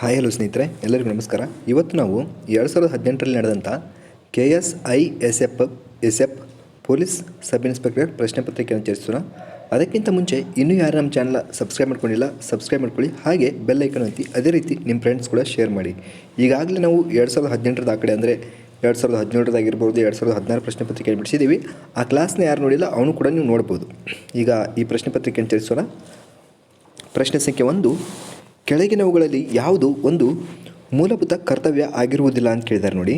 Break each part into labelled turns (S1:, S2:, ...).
S1: Hi hello ಸ್ನೇಹಿತರೆ, ಎಲ್ಲರಿಗೂ ನಮಸ್ಕಾರ. ಇವತ್ತು ನಾವು 2018ರಲ್ಲಿ ನಡೆದಂಥ KSISF ಪೊಲೀಸ್ ಸಬ್ ಇನ್ಸ್ಪೆಕ್ಟರ್ ಪ್ರಶ್ನೆ ಪತ್ರಿಕೆಯನ್ನು ಚರ್ಚಿಸೋಣ. ಅದಕ್ಕಿಂತ ಮುಂಚೆ ಇನ್ನೂ ಯಾರು ನಮ್ಮ ಚಾನಲ್ ಸಬ್ಸ್ಕ್ರೈಬ್ ಮಾಡ್ಕೊಂಡಿಲ್ಲ, ಸಬ್ಸ್ಕ್ರೈಬ್ ಮಾಡ್ಕೊಳ್ಳಿ. ಹಾಗೆ ಬೆಲ್ ಐಕನ್ ಒತ್ತಿ, ಅದೇ ರೀತಿ ನಿಮ್ಮ ಫ್ರೆಂಡ್ಸ್ ಕೂಡ ಶೇರ್ ಮಾಡಿ. ಈಗಾಗಲೇ ನಾವು 2018ರದ ಆ ಕಡೆ ಅಂದರೆ 2017ರದಾಗಿರ್ಬೋದು, 2016 ಪ್ರಶ್ನೆ ಪತ್ರಿಕೆಯನ್ನು ಬಿಡಿಸಿದ್ದೀವಿ. ಆ ಕ್ಲಾಸ್ನ ಯಾರು ನೋಡಿಲ್ಲ ಅವನು ಕೂಡ ನೀವು ನೋಡ್ಬೋದು. ಈಗ ಈ ಪ್ರಶ್ನೆ ಪತ್ರಿಕೆಯನ್ನು ಚರ್ಚಿಸೋಣ. ಪ್ರಶ್ನೆ ಸಂಖ್ಯೆ 1, ಕೆಳಗಿನವುಗಳಲ್ಲಿ ಯಾವುದು ಒಂದು ಮೂಲಭೂತ ಕರ್ತವ್ಯ ಆಗಿರುವುದಿಲ್ಲ ಅಂತ ಕೇಳಿದ್ದಾರೆ. ನೋಡಿ,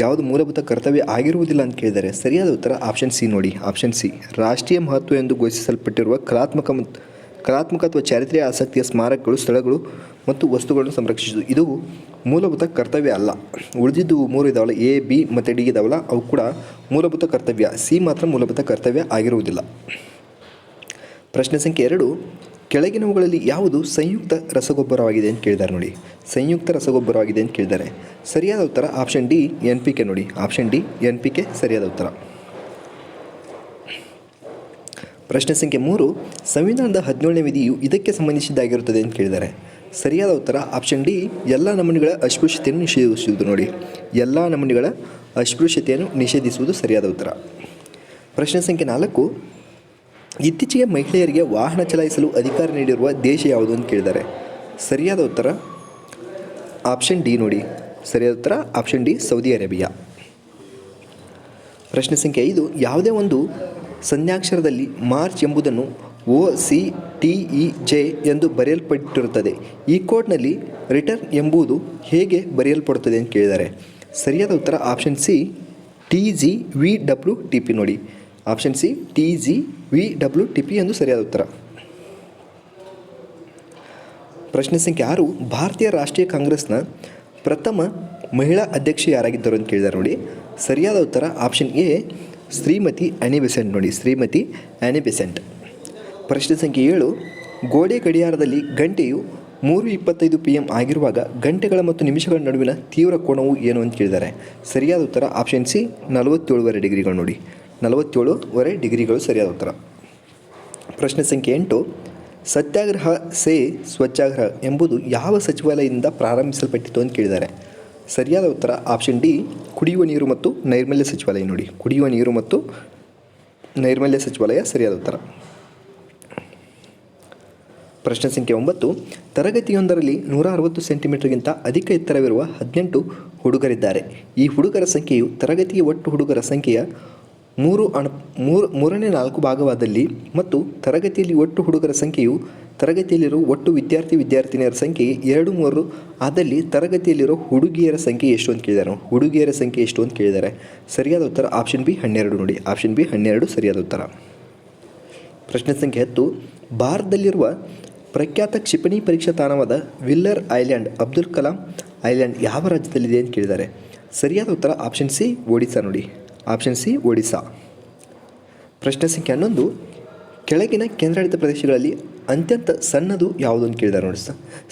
S1: ಯಾವುದು ಮೂಲಭೂತ ಕರ್ತವ್ಯ ಆಗಿರುವುದಿಲ್ಲ ಅಂತ ಕೇಳಿದ್ದಾರೆ. ಸರಿಯಾದ ಉತ್ತರ ಆಪ್ಷನ್ ಸಿ. ನೋಡಿ, ಆಪ್ಷನ್ ಸಿ. ರಾಷ್ಟ್ರೀಯ ಮಹತ್ವ ಎಂದು ಘೋಷಿಸಲ್ಪಟ್ಟಿರುವ ಕಲಾತ್ಮಕ ಅಥವಾ ಚಾರಿತ್ರ್ಯ ಆಸಕ್ತಿಯ ಸ್ಮಾರಕಗಳು, ಸ್ಥಳಗಳು ಮತ್ತು ವಸ್ತುಗಳನ್ನು ಸಂರಕ್ಷಿಸುವುದು ಇದು ಮೂಲಭೂತ ಕರ್ತವ್ಯ ಅಲ್ಲ. ಉಳಿದಿದ್ದು 3 ಇದಾವಲ್ಲ, ಎ, ಬಿ ಮತ್ತು ಡಿ ಇದಾವಲ್ಲ, ಅವು ಕೂಡ ಮೂಲಭೂತ ಕರ್ತವ್ಯ. ಸಿ ಮಾತ್ರ ಮೂಲಭೂತ ಕರ್ತವ್ಯ ಆಗಿರುವುದಿಲ್ಲ. ಪ್ರಶ್ನೆ ಸಂಖ್ಯೆ 2, ಕೆಳಗಿನವುಗಳಲ್ಲಿ ಯಾವುದು ಸಂಯುಕ್ತ ರಸಗೊಬ್ಬರವಾಗಿದೆ ಅಂತ ಕೇಳಿದ್ದಾರೆ. ನೋಡಿ, ಸಂಯುಕ್ತ ರಸಗೊಬ್ಬರವಾಗಿದೆ ಅಂತ ಕೇಳಿದ್ದಾರೆ. ಸರಿಯಾದ ಉತ್ತರ ಆಪ್ಷನ್ ಡಿ, NPK. ನೋಡಿ, ಆಪ್ಷನ್ ಡಿ, NPK ಸರಿಯಾದ ಉತ್ತರ. ಪ್ರಶ್ನೆ ಸಂಖ್ಯೆ 3, ಸಂವಿಧಾನದ 17ನೇ ವಿಧಿಯು ಇದಕ್ಕೆ ಸಂಬಂಧಿಸಿದ್ದಾಗಿರುತ್ತದೆ ಅಂತ ಕೇಳಿದ್ದಾರೆ. ಸರಿಯಾದ ಉತ್ತರ ಆಪ್ಷನ್ ಡಿ, ಎಲ್ಲ ನಮೂನೆಗಳ ಅಸ್ಪೃಶ್ಯತೆಯನ್ನು ನಿಷೇಧಿಸುವುದು. ನೋಡಿ, ಎಲ್ಲ ನಮೂನೆಗಳ ಅಸ್ಪೃಶ್ಯತೆಯನ್ನು ನಿಷೇಧಿಸುವುದು ಸರಿಯಾದ ಉತ್ತರ. ಪ್ರಶ್ನೆ ಸಂಖ್ಯೆ 4, ಇತ್ತೀಚೆಗೆ ಮಹಿಳೆಯರಿಗೆ ವಾಹನ ಚಲಾಯಿಸಲು ಅಧಿಕಾರ ನೀಡಿರುವ ದೇಶ ಯಾವುದು ಅಂತ ಕೇಳಿದ್ದಾರೆ. ಸರಿಯಾದ ಉತ್ತರ ಆಪ್ಷನ್ ಡಿ. ನೋಡಿ, ಸರಿಯಾದ ಉತ್ತರ ಆಪ್ಷನ್ ಡಿ, ಸೌದಿ ಅರೇಬಿಯಾ. ಪ್ರಶ್ನೆ ಸಂಖ್ಯೆ 5, ಯಾವುದೇ ಒಂದು ಸಂಜ್ಞಾಕ್ಷರದಲ್ಲಿ ಮಾರ್ಚ್ ಎಂಬುದನ್ನು OCTEJ ಎಂದು ಬರೆಯಲ್ಪಟ್ಟಿರುತ್ತದೆ. ಈ ಕೋಡ್ನಲ್ಲಿ ರಿಟರ್ನ್ ಎಂಬುದು ಹೇಗೆ ಬರೆಯಲ್ಪಡುತ್ತದೆ ಅಂತ ಕೇಳಿದ್ದಾರೆ. ಸರಿಯಾದ ಉತ್ತರ ಆಪ್ಷನ್ ಸಿ, TGVWTP. ನೋಡಿ, ಆಪ್ಷನ್ ಸಿ, TGVWTP ಎಂದು ಸರಿಯಾದ ಉತ್ತರ. ಪ್ರಶ್ನೆ ಸಂಖ್ಯೆ 6, ಭಾರತೀಯ ರಾಷ್ಟ್ರೀಯ ಕಾಂಗ್ರೆಸ್ನ ಪ್ರಥಮ ಮಹಿಳಾ ಅಧ್ಯಕ್ಷೆ ಯಾರಾಗಿದ್ದರು ಅಂತ ಕೇಳಿದ್ದಾರೆ. ನೋಡಿ, ಸರಿಯಾದ ಉತ್ತರ ಆಪ್ಷನ್ ಎ, ಶ್ರೀಮತಿ ಆನಿ ಬೆಸೆಂಟ್. ನೋಡಿ, ಶ್ರೀಮತಿ ಆನಿ ಬೆಸೆಂಟ್. ಪ್ರಶ್ನೆ ಸಂಖ್ಯೆ 7, ಗೋಡೆ ಗಡಿಯಾರದಲ್ಲಿ ಗಂಟೆಯು 3:25 PM ಆಗಿರುವಾಗ ಗಂಟೆಗಳ ಮತ್ತು ನಿಮಿಷಗಳ ನಡುವಿನ ತೀವ್ರ ಕೋನವು ಏನು ಅಂತ ಕೇಳಿದ್ದಾರೆ. ಸರಿಯಾದ ಉತ್ತರ ಆಪ್ಷನ್ ಸಿ, 47.5 ಡಿಗ್ರಿಗಳು. ನೋಡಿ, 47.5 ಡಿಗ್ರಿಗಳು ಸರಿಯಾದ ಉತ್ತರ. ಪ್ರಶ್ನೆ ಸಂಖ್ಯೆ 8, ಸತ್ಯಾಗ್ರಹ ಸೇ ಸ್ವಚ್ಛಾಗ್ರಹ ಎಂಬುದು ಯಾವ ಸಚಿವಾಲಯದಿಂದ ಪ್ರಾರಂಭಿಸಲ್ಪಟ್ಟಿತು ಅಂತ ಕೇಳಿದ್ದಾರೆ. ಸರಿಯಾದ ಉತ್ತರ ಆಪ್ಷನ್ ಡಿ, ಕುಡಿಯುವ ನೀರು ಮತ್ತು ನೈರ್ಮಲ್ಯ ಸಚಿವಾಲಯ. ನೋಡಿ, ಕುಡಿಯುವ ನೀರು ಮತ್ತು ನೈರ್ಮಲ್ಯ ಸಚಿವಾಲಯ ಸರಿಯಾದ ಉತ್ತರ. ಪ್ರಶ್ನೆ ಸಂಖ್ಯೆ 9, ತರಗತಿಯೊಂದರಲ್ಲಿ 160 ಸೆಂಟಿಮೀಟರ್ಗಿಂತ ಅಧಿಕ ಎತ್ತರವಿರುವ 18 ಹುಡುಗರಿದ್ದಾರೆ. ಈ ಹುಡುಗರ ಸಂಖ್ಯೆಯು ತರಗತಿಯ ಒಟ್ಟು ಹುಡುಗರ ಸಂಖ್ಯೆಯ 3/4 ಭಾಗವಾದಲ್ಲಿ ಮತ್ತು ತರಗತಿಯಲ್ಲಿ ಒಟ್ಟು ಹುಡುಗರ ಸಂಖ್ಯೆಯು ತರಗತಿಯಲ್ಲಿರುವ ಒಟ್ಟು ವಿದ್ಯಾರ್ಥಿನಿಯರ ಸಂಖ್ಯೆ 2/3 ಆದಲ್ಲಿ ತರಗತಿಯಲ್ಲಿರೋ ಹುಡುಗಿಯರ ಸಂಖ್ಯೆ ಎಷ್ಟು ಅಂತ ಕೇಳಿದ್ದಾರೆ. ಹುಡುಗಿಯರ ಸಂಖ್ಯೆ ಎಷ್ಟು ಅಂತ ಕೇಳಿದ್ದಾರೆ. ಸರಿಯಾದ ಉತ್ತರ ಆಪ್ಷನ್ ಬಿ, 12. ನೋಡಿ, ಆಪ್ಷನ್ ಬಿ, 12 ಸರಿಯಾದ ಉತ್ತರ. ಪ್ರಶ್ನೆ ಸಂಖ್ಯೆ 10, ಭಾರತದಲ್ಲಿರುವ ಪ್ರಖ್ಯಾತ ಕ್ಷಿಪಣಿ ಪರೀಕ್ಷಾ ತಾಣವಾದ Wheeler island, Abdul Kalam island ಯಾವ ರಾಜ್ಯದಲ್ಲಿದೆ ಅಂತ ಕೇಳಿದ್ದಾರೆ. ಸರಿಯಾದ ಉತ್ತರ ಆಪ್ಷನ್ ಸಿ, ಒಡಿಸ್ಸಾ. ನೋಡಿ, ಆಪ್ಷನ್ ಸಿ, ಒಡಿಸ್ಸಾ. ಪ್ರಶ್ನೆ ಸಂಖ್ಯೆ 11, ಕೆಳಗಿನ ಕೇಂದ್ರಾಡಳಿತ ಪ್ರದೇಶಗಳಲ್ಲಿ ಅತ್ಯಂತ ಸಣ್ಣದು ಯಾವುದು ಅಂತ ಕೇಳಿದ್ದಾರೆ. ನೋಡಿ,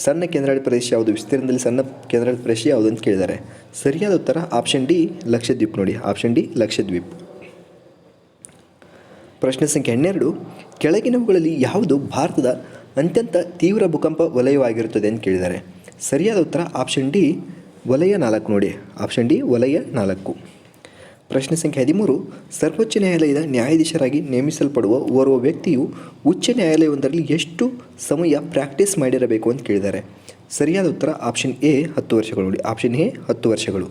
S1: ಸಣ್ಣ ಕೇಂದ್ರಾಡಳಿತ ಪ್ರದೇಶ ಯಾವುದು, ವಿಸ್ತೀರ್ಣದಲ್ಲಿ ಸಣ್ಣ ಕೇಂದ್ರಾಡಳಿತ ಪ್ರದೇಶ ಯಾವುದು ಅಂತ ಕೇಳಿದ್ದಾರೆ. ಸರಿಯಾದ ಉತ್ತರ ಆಪ್ಷನ್ ಡಿ, ಲಕ್ಷದ್ವೀಪ್. ನೋಡಿ, ಆಪ್ಷನ್ ಡಿ, ಲಕ್ಷದ್ವೀಪ್. ಪ್ರಶ್ನೆ ಸಂಖ್ಯೆ 12, ಕೆಳಗಿನವುಗಳಲ್ಲಿ ಯಾವುದು ಭಾರತದ ಅತ್ಯಂತ ತೀವ್ರ ಭೂಕಂಪ ವಲಯವಾಗಿರುತ್ತದೆ ಅಂತ ಕೇಳಿದ್ದಾರೆ. ಸರಿಯಾದ ಉತ್ತರ ಆಪ್ಷನ್ ಡಿ, ವಲಯ 4. ನೋಡಿ, ಆಪ್ಷನ್ ಡಿ, ವಲಯ 4. ಪ್ರಶ್ನೆ ಸಂಖ್ಯೆ 13, ಸರ್ವೋಚ್ಚ ನ್ಯಾಯಾಲಯದ ನ್ಯಾಯಾಧೀಶರಾಗಿ ನೇಮಿಸಲ್ಪಡುವ ಓರ್ವ ವ್ಯಕ್ತಿಯು ಉಚ್ಚ ನ್ಯಾಯಾಲಯವೊಂದರಲ್ಲಿ ಎಷ್ಟು ಸಮಯ ಪ್ರಾಕ್ಟೀಸ್ ಮಾಡಿರಬೇಕು ಅಂತ ಕೇಳಿದ್ದಾರೆ. ಸರಿಯಾದ ಉತ್ತರ ಆಪ್ಷನ್ ಎ, 10 ವರ್ಷಗಳು. ನೋಡಿ, ಆಪ್ಷನ್ ಎ, 10 ವರ್ಷಗಳು.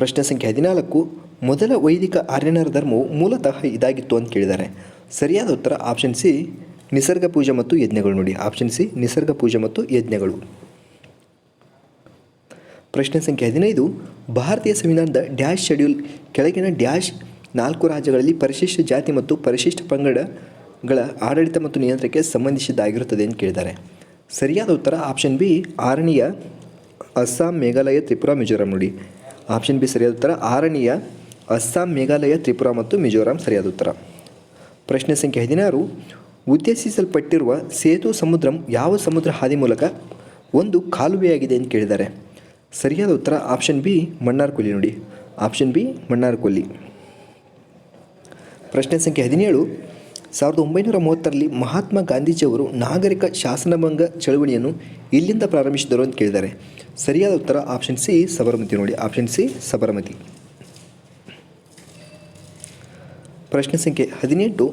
S1: ಪ್ರಶ್ನೆ ಸಂಖ್ಯೆ 14, ಮೊದಲ ವೈದಿಕ ಆರ್ಯನರ ಧರ್ಮವು ಮೂಲತಃ ಇದಾಗಿತ್ತು ಅಂತ ಕೇಳಿದ್ದಾರೆ. ಸರಿಯಾದ ಉತ್ತರ ಆಪ್ಷನ್ ಸಿ, ನಿಸರ್ಗ ಪೂಜೆ ಮತ್ತು ಯಜ್ಞಗಳು. ನೋಡಿ, ಆಪ್ಷನ್ ಸಿ, ನಿಸರ್ಗ ಪೂಜೆ ಮತ್ತು ಯಜ್ಞಗಳು. ಪ್ರಶ್ನೆ ಸಂಖ್ಯೆ 15, ಭಾರತೀಯ ಸಂವಿಧಾನದ ಡ್ಯಾಶ್ ಶೆಡ್ಯೂಲ್ ಕೆಳಗಿನ ಡ್ಯಾಶ್ 4 ರಾಜ್ಯಗಳಲ್ಲಿ ಪರಿಶಿಷ್ಟ ಜಾತಿ ಮತ್ತು ಪರಿಶಿಷ್ಟ ಪಂಗಡಗಳ ಆಡಳಿತ ಮತ್ತು ನಿಯಂತ್ರಣಕ್ಕೆ ಸಂಬಂಧಿಸಿದ್ದಾಗಿರುತ್ತದೆ ಅಂತ ಕೇಳಿದ್ದಾರೆ. ಸರಿಯಾದ ಉತ್ತರ ಆಪ್ಷನ್ ಬಿ, 6ನೇಯ ಅಸ್ಸಾಂ, ಮೇಘಾಲಯ, ತ್ರಿಪುರಾ, ಮಿಜೋರಾಂ. ನೋಡಿ, ಆಪ್ಷನ್ ಬಿ ಸರಿಯಾದ ಉತ್ತರ. 6ನೇಯ ಅಸ್ಸಾಂ, ಮೇಘಾಲಯ, ತ್ರಿಪುರಾ ಮತ್ತು ಮಿಜೋರಾಂ ಸರಿಯಾದ ಉತ್ತರ. ಪ್ರಶ್ನೆ ಸಂಖ್ಯೆ 16, ಉದ್ದೇಶಿಸಲ್ಪಟ್ಟಿರುವ ಸೇತು ಸಮುದ್ರಂ ಯಾವ ಸಮುದ್ರ ಹಾದಿ ಮೂಲಕ ಒಂದು ಕಾಲುವೆಯಾಗಿದೆ ಅಂತ ಕೇಳಿದ್ದಾರೆ. ಸರಿಯಾದ ಉತ್ತರ ಆಪ್ಷನ್ ಬಿ, ಮನ್ನಾರ್ಕೊಲ್ಲಿ. ನೋಡಿ, ಆಪ್ಷನ್ ಬಿ, ಮನ್ನಾರ್ಕೊಲ್ಲಿ. ಪ್ರಶ್ನೆ ಸಂಖ್ಯೆ 17, 1930ರಲ್ಲಿ ಮಹಾತ್ಮ ಗಾಂಧೀಜಿಯವರು ನಾಗರಿಕ ಶಾಸನಭಂಗ ಚಳವಳಿಯನ್ನು ಇಲ್ಲಿಂದ ಪ್ರಾರಂಭಿಸಿದರು ಅಂತ ಕೇಳಿದ್ದಾರೆ. ಸರಿಯಾದ ಉತ್ತರ ಆಪ್ಷನ್ ಸಿ ಸಬರಮತಿ ನೋಡಿ. Option C Sabarmati. ಪ್ರಶ್ನೆ ಸಂಖ್ಯೆ 18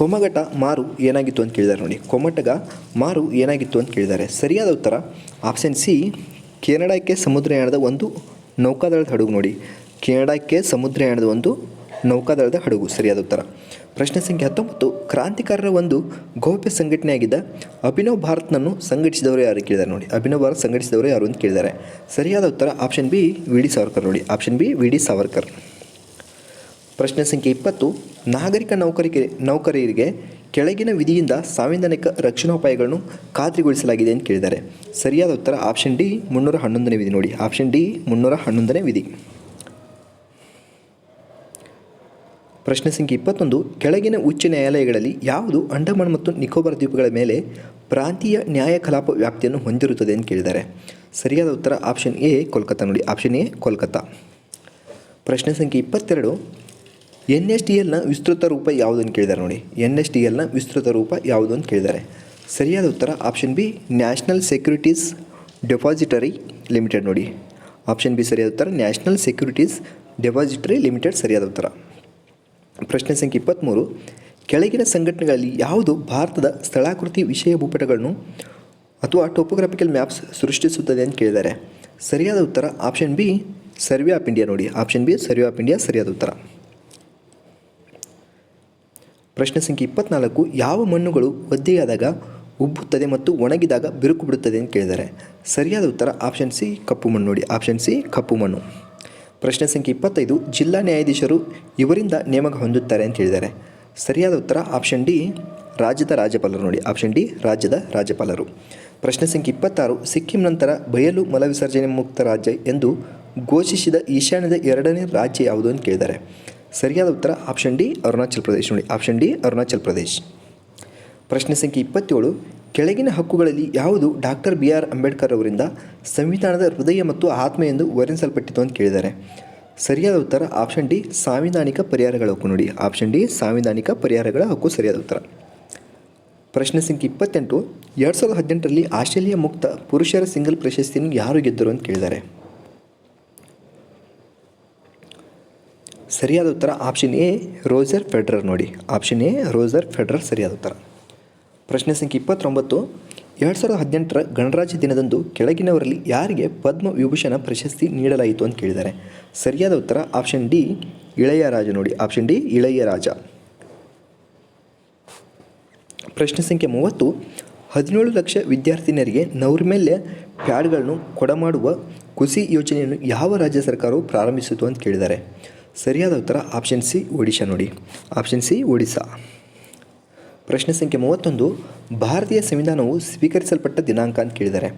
S1: ಕೊಮಗಟ ಮಾರು ಏನಾಗಿತ್ತು ಅಂತ ಕೇಳಿದ್ದಾರೆ ನೋಡಿ. ಕೊಮಟಗ ಮಾರು ಏನಾಗಿತ್ತು ಅಂತ ಕೇಳಿದ್ದಾರೆ. ಸರಿಯಾದ ಉತ್ತರ ಆಪ್ಷನ್ ಸಿ ಕೆನಡಾಕ್ಕೆ ಸಮುದ್ರಯಾನದ ಒಂದು ನೌಕಾದಳದ ಹಡಗು ನೋಡಿ. ಕೆನಡಾಕ್ಕೆ ಸಮುದ್ರಯಾನದ ಒಂದು ನೌಕಾದಳದ ಹಡಗು ಸರಿಯಾದ ಉತ್ತರ. ಪ್ರಶ್ನೆ ಸಂಖ್ಯೆ 19 ಕ್ರಾಂತಿಕಾರರ ಒಂದು ಗೌಪ್ಯ ಸಂಘಟನೆಯಾಗಿದ್ದ ಅಭಿನವ್ ಭಾರತ್ನನ್ನು ಸಂಘಟಿಸಿದವರು ಯಾರು ಕೇಳಿದ್ದಾರೆ ನೋಡಿ. ಅಭಿನವ್ ಭಾರತ್ ಸಂಘಟಿಸಿದವರು ಯಾರು ಅಂತ ಕೇಳಿದ್ದಾರೆ. ಸರಿಯಾದ ಉತ್ತರ option B V D Savarkar ನೋಡಿ. Option B V D Savarkar. ಪ್ರಶ್ನೆ ಸಂಖ್ಯೆ 20 ನಾಗರಿಕ ನೌಕರರಿಗೆ ಕೆಳಗಿನ ವಿಧಿಯಿಂದ ಸಾಂವಿಧಾನಿಕ ರಕ್ಷಣೋಪಾಯಗಳನ್ನು ಖಾತ್ರಿಗೊಳಿಸಲಾಗಿದೆ ಅಂತ ಕೇಳಿದ್ದಾರೆ. ಸರಿಯಾದ ಉತ್ತರ ಆಪ್ಷನ್ ಡಿ 311ನೇ ವಿಧಿ ನೋಡಿ. ಆಪ್ಷನ್ ಡಿ 311ನೇ ವಿಧಿ. ಪ್ರಶ್ನೆ ಸಂಖ್ಯೆ 21 ಕೆಳಗಿನ ಉಚ್ಚ ನ್ಯಾಯಾಲಯಗಳಲ್ಲಿ ಯಾವುದು ಅಂಡಮಾನ್ ಮತ್ತು ನಿಕೋಬಾರ್ ದ್ವೀಪಗಳ ಮೇಲೆ ಪ್ರಾಂತೀಯ ನ್ಯಾಯ ಕಲಾಪ ವ್ಯಾಪ್ತಿಯನ್ನು ಹೊಂದಿರುತ್ತದೆ ಅಂತ ಕೇಳಿದ್ದಾರೆ. ಸರಿಯಾದ ಉತ್ತರ ಆಪ್ಷನ್ ಎ ಕೋಲ್ಕತ್ತಾ ನೋಡಿ. Option A Kolkata. ಪ್ರಶ್ನೆ ಸಂಖ್ಯೆ 22 NSDLನ ವಿಸ್ತೃತ ರೂಪ ಯಾವುದು ಅಂತ ಕೇಳಿದ್ದಾರೆ ನೋಡಿ. NSDLನ ವಿಸ್ತೃತ ರೂಪ ಯಾವುದು ಅಂತ ಕೇಳಿದ್ದಾರೆ. ಸರಿಯಾದ ಉತ್ತರ option B national securities depository limited ನೋಡಿ. ಆಪ್ಷನ್ ಬಿ ಸರಿಯಾದ ಉತ್ತರ ನ್ಯಾಷನಲ್ ಸೆಕ್ಯೂರಿಟೀಸ್ ಡೆಪಾಸಿಟರಿ ಲಿಮಿಟೆಡ್ ಸರಿಯಾದ ಉತ್ತರ. ಪ್ರಶ್ನೆ ಸಂಖ್ಯೆ 23 ಕೆಳಗಿನ ಸಂಘಟನೆಗಳಲ್ಲಿ ಯಾವುದು ಭಾರತದ ಸ್ಥಳಾಕೃತಿ ವಿಷಯ ಭೂಪಟಗಳನ್ನು ಅಥವಾ ಟೋಪೋಗ್ರಾಫಿಕಲ್ ಮ್ಯಾಪ್ಸ್ ಸೃಷ್ಟಿಸುತ್ತದೆ ಅಂತ ಕೇಳಿದ್ದಾರೆ. ಸರಿಯಾದ ಉತ್ತರ option B Survey of India ನೋಡಿ. Option B Survey of India ಸರಿಯಾದ ಉತ್ತರ. ಪ್ರಶ್ನೆ ಸಂಖ್ಯೆ 24 ಯಾವ ಮಣ್ಣುಗಳು ಒದ್ದೆಯಾದಾಗ ಉಬ್ಬುತ್ತದೆ ಮತ್ತು ಒಣಗಿದಾಗ ಬಿರುಕು ಬಿಡುತ್ತದೆ ಅಂತ ಕೇಳಿದ್ದಾರೆ. ಸರಿಯಾದ ಉತ್ತರ ಆಪ್ಷನ್ ಸಿ ಕಪ್ಪು ಮಣ್ಣು ನೋಡಿ. ಆಪ್ಷನ್ ಸಿ ಕಪ್ಪು ಮಣ್ಣು. ಪ್ರಶ್ನೆ ಸಂಖ್ಯೆ 25 ಜಿಲ್ಲಾ ನ್ಯಾಯಾಧೀಶರು ಇವರಿಂದ ನೇಮಕ ಹೊಂದುತ್ತಾರೆ ಅಂತ ಹೇಳಿದ್ದಾರೆ. ಸರಿಯಾದ ಉತ್ತರ ಆಪ್ಷನ್ ಡಿ ರಾಜ್ಯದ ರಾಜ್ಯಪಾಲರು ನೋಡಿ. ಆಪ್ಷನ್ ಡಿ ರಾಜ್ಯದ ರಾಜ್ಯಪಾಲರು. ಪ್ರಶ್ನೆ ಸಂಖ್ಯೆ 26 ಸಿಕ್ಕಿಂ ನಂತರ ಬಯಲು ಮಲವಿಸರ್ಜನೆ ಮುಕ್ತ ರಾಜ್ಯ ಎಂದು ಘೋಷಿಸಿದ ಈಶಾನ್ಯದ ಎರಡನೇ ರಾಜ್ಯ ಯಾವುದು ಅಂತ ಕೇಳಿದ್ದಾರೆ. ಸರಿಯಾದ ಉತ್ತರ ಆಪ್ಷನ್ ಡಿ ಅರುಣಾಚಲ್ ಪ್ರದೇಶ್ ನೋಡಿ. Option D Arunachal Pradesh. ಪ್ರಶ್ನೆ ಸಂಖ್ಯೆ 27 ಕೆಳಗಿನ ಹಕ್ಕುಗಳಲ್ಲಿ ಯಾವುದು ಡಾಕ್ಟರ್ BR ಅಂಬೇಡ್ಕರ್ ಅವರಿಂದ ಸಂವಿಧಾನದ ಹೃದಯ ಮತ್ತು ಆತ್ಮ ಎಂದು ವರ್ಣಿಸಲ್ಪಟ್ಟಿತು ಅಂತ ಕೇಳಿದ್ದಾರೆ. ಸರಿಯಾದ ಉತ್ತರ ಆಪ್ಷನ್ ಡಿ ಸಾಂವಿಧಾನಿಕ ಪರಿಹಾರಗಳ ಹಕ್ಕು ನೋಡಿ. ಆಪ್ಷನ್ ಡಿ ಸಾಂವಿಧಾನಿಕ ಪರಿಹಾರಗಳ ಹಕ್ಕು ಸರಿಯಾದ ಉತ್ತರ. ಪ್ರಶ್ನೆ ಸಂಖ್ಯೆ 28 2018ರಲ್ಲಿ ಆಸ್ಟ್ರೇಲಿಯಾ ಮುಕ್ತ ಪುರುಷರ ಸಿಂಗಲ್ ಪ್ರಶಸ್ತಿಯನ್ನು ಯಾರು ಗೆದ್ದರು ಅಂತ ಕೇಳಿದ್ದಾರೆ. ಸರಿಯಾದ ಉತ್ತರ ಆಪ್ಷನ್ ಎ ರೋಜರ್ ಫೆಡರರ್ ನೋಡಿ. ಆಪ್ಷನ್ ಎ ರೋಜರ್ ಫೆಡರರ್ ಸರಿಯಾದ ಉತ್ತರ. ಪ್ರಶ್ನೆ ಸಂಖ್ಯೆ 29 2018ರ ಗಣರಾಜ್ಯ ದಿನದಂದು ಕೆಳಗಿನವರಲ್ಲಿ ಯಾರಿಗೆ ಪದ್ಮ ವಿಭೂಷಣ ಪ್ರಶಸ್ತಿ ನೀಡಲಾಯಿತು ಅಂತ ಕೇಳಿದ್ದಾರೆ. ಸರಿಯಾದ ಉತ್ತರ ಆಪ್ಷನ್ ಡಿ ಇಳಯರಾಜ ನೋಡಿ. Option D Ilaiyaraaja. ಪ್ರಶ್ನೆ ಸಂಖ್ಯೆ 30 17 ಲಕ್ಷ ವಿದ್ಯಾರ್ಥಿನಿಯರಿಗೆ ನೈರ್ಮಲ್ಯ ಪ್ಯಾಡ್ಗಳನ್ನು ಕೊಡಮಾಡುವ ಕುಸಿ ಯೋಜನೆಯನ್ನು ಯಾವ ರಾಜ್ಯ ಸರ್ಕಾರವು ಪ್ರಾರಂಭಿಸಿತು ಅಂತ ಕೇಳಿದ್ದಾರೆ. ಸರಿಯಾದ ಉತ್ತರ ಆಪ್ಷನ್ ಸಿ ಒಡಿಶಾ ನೋಡಿ. Option C Odisha. ಪ್ರಶ್ನೆ ಸಂಖ್ಯೆ 31 ಭಾರತೀಯ ಸಂವಿಧಾನವು ಸ್ವೀಕರಿಸಲ್ಪಟ್ಟ ದಿನಾಂಕ ಅಂತ ಕೇಳಿದ್ದಾರೆ.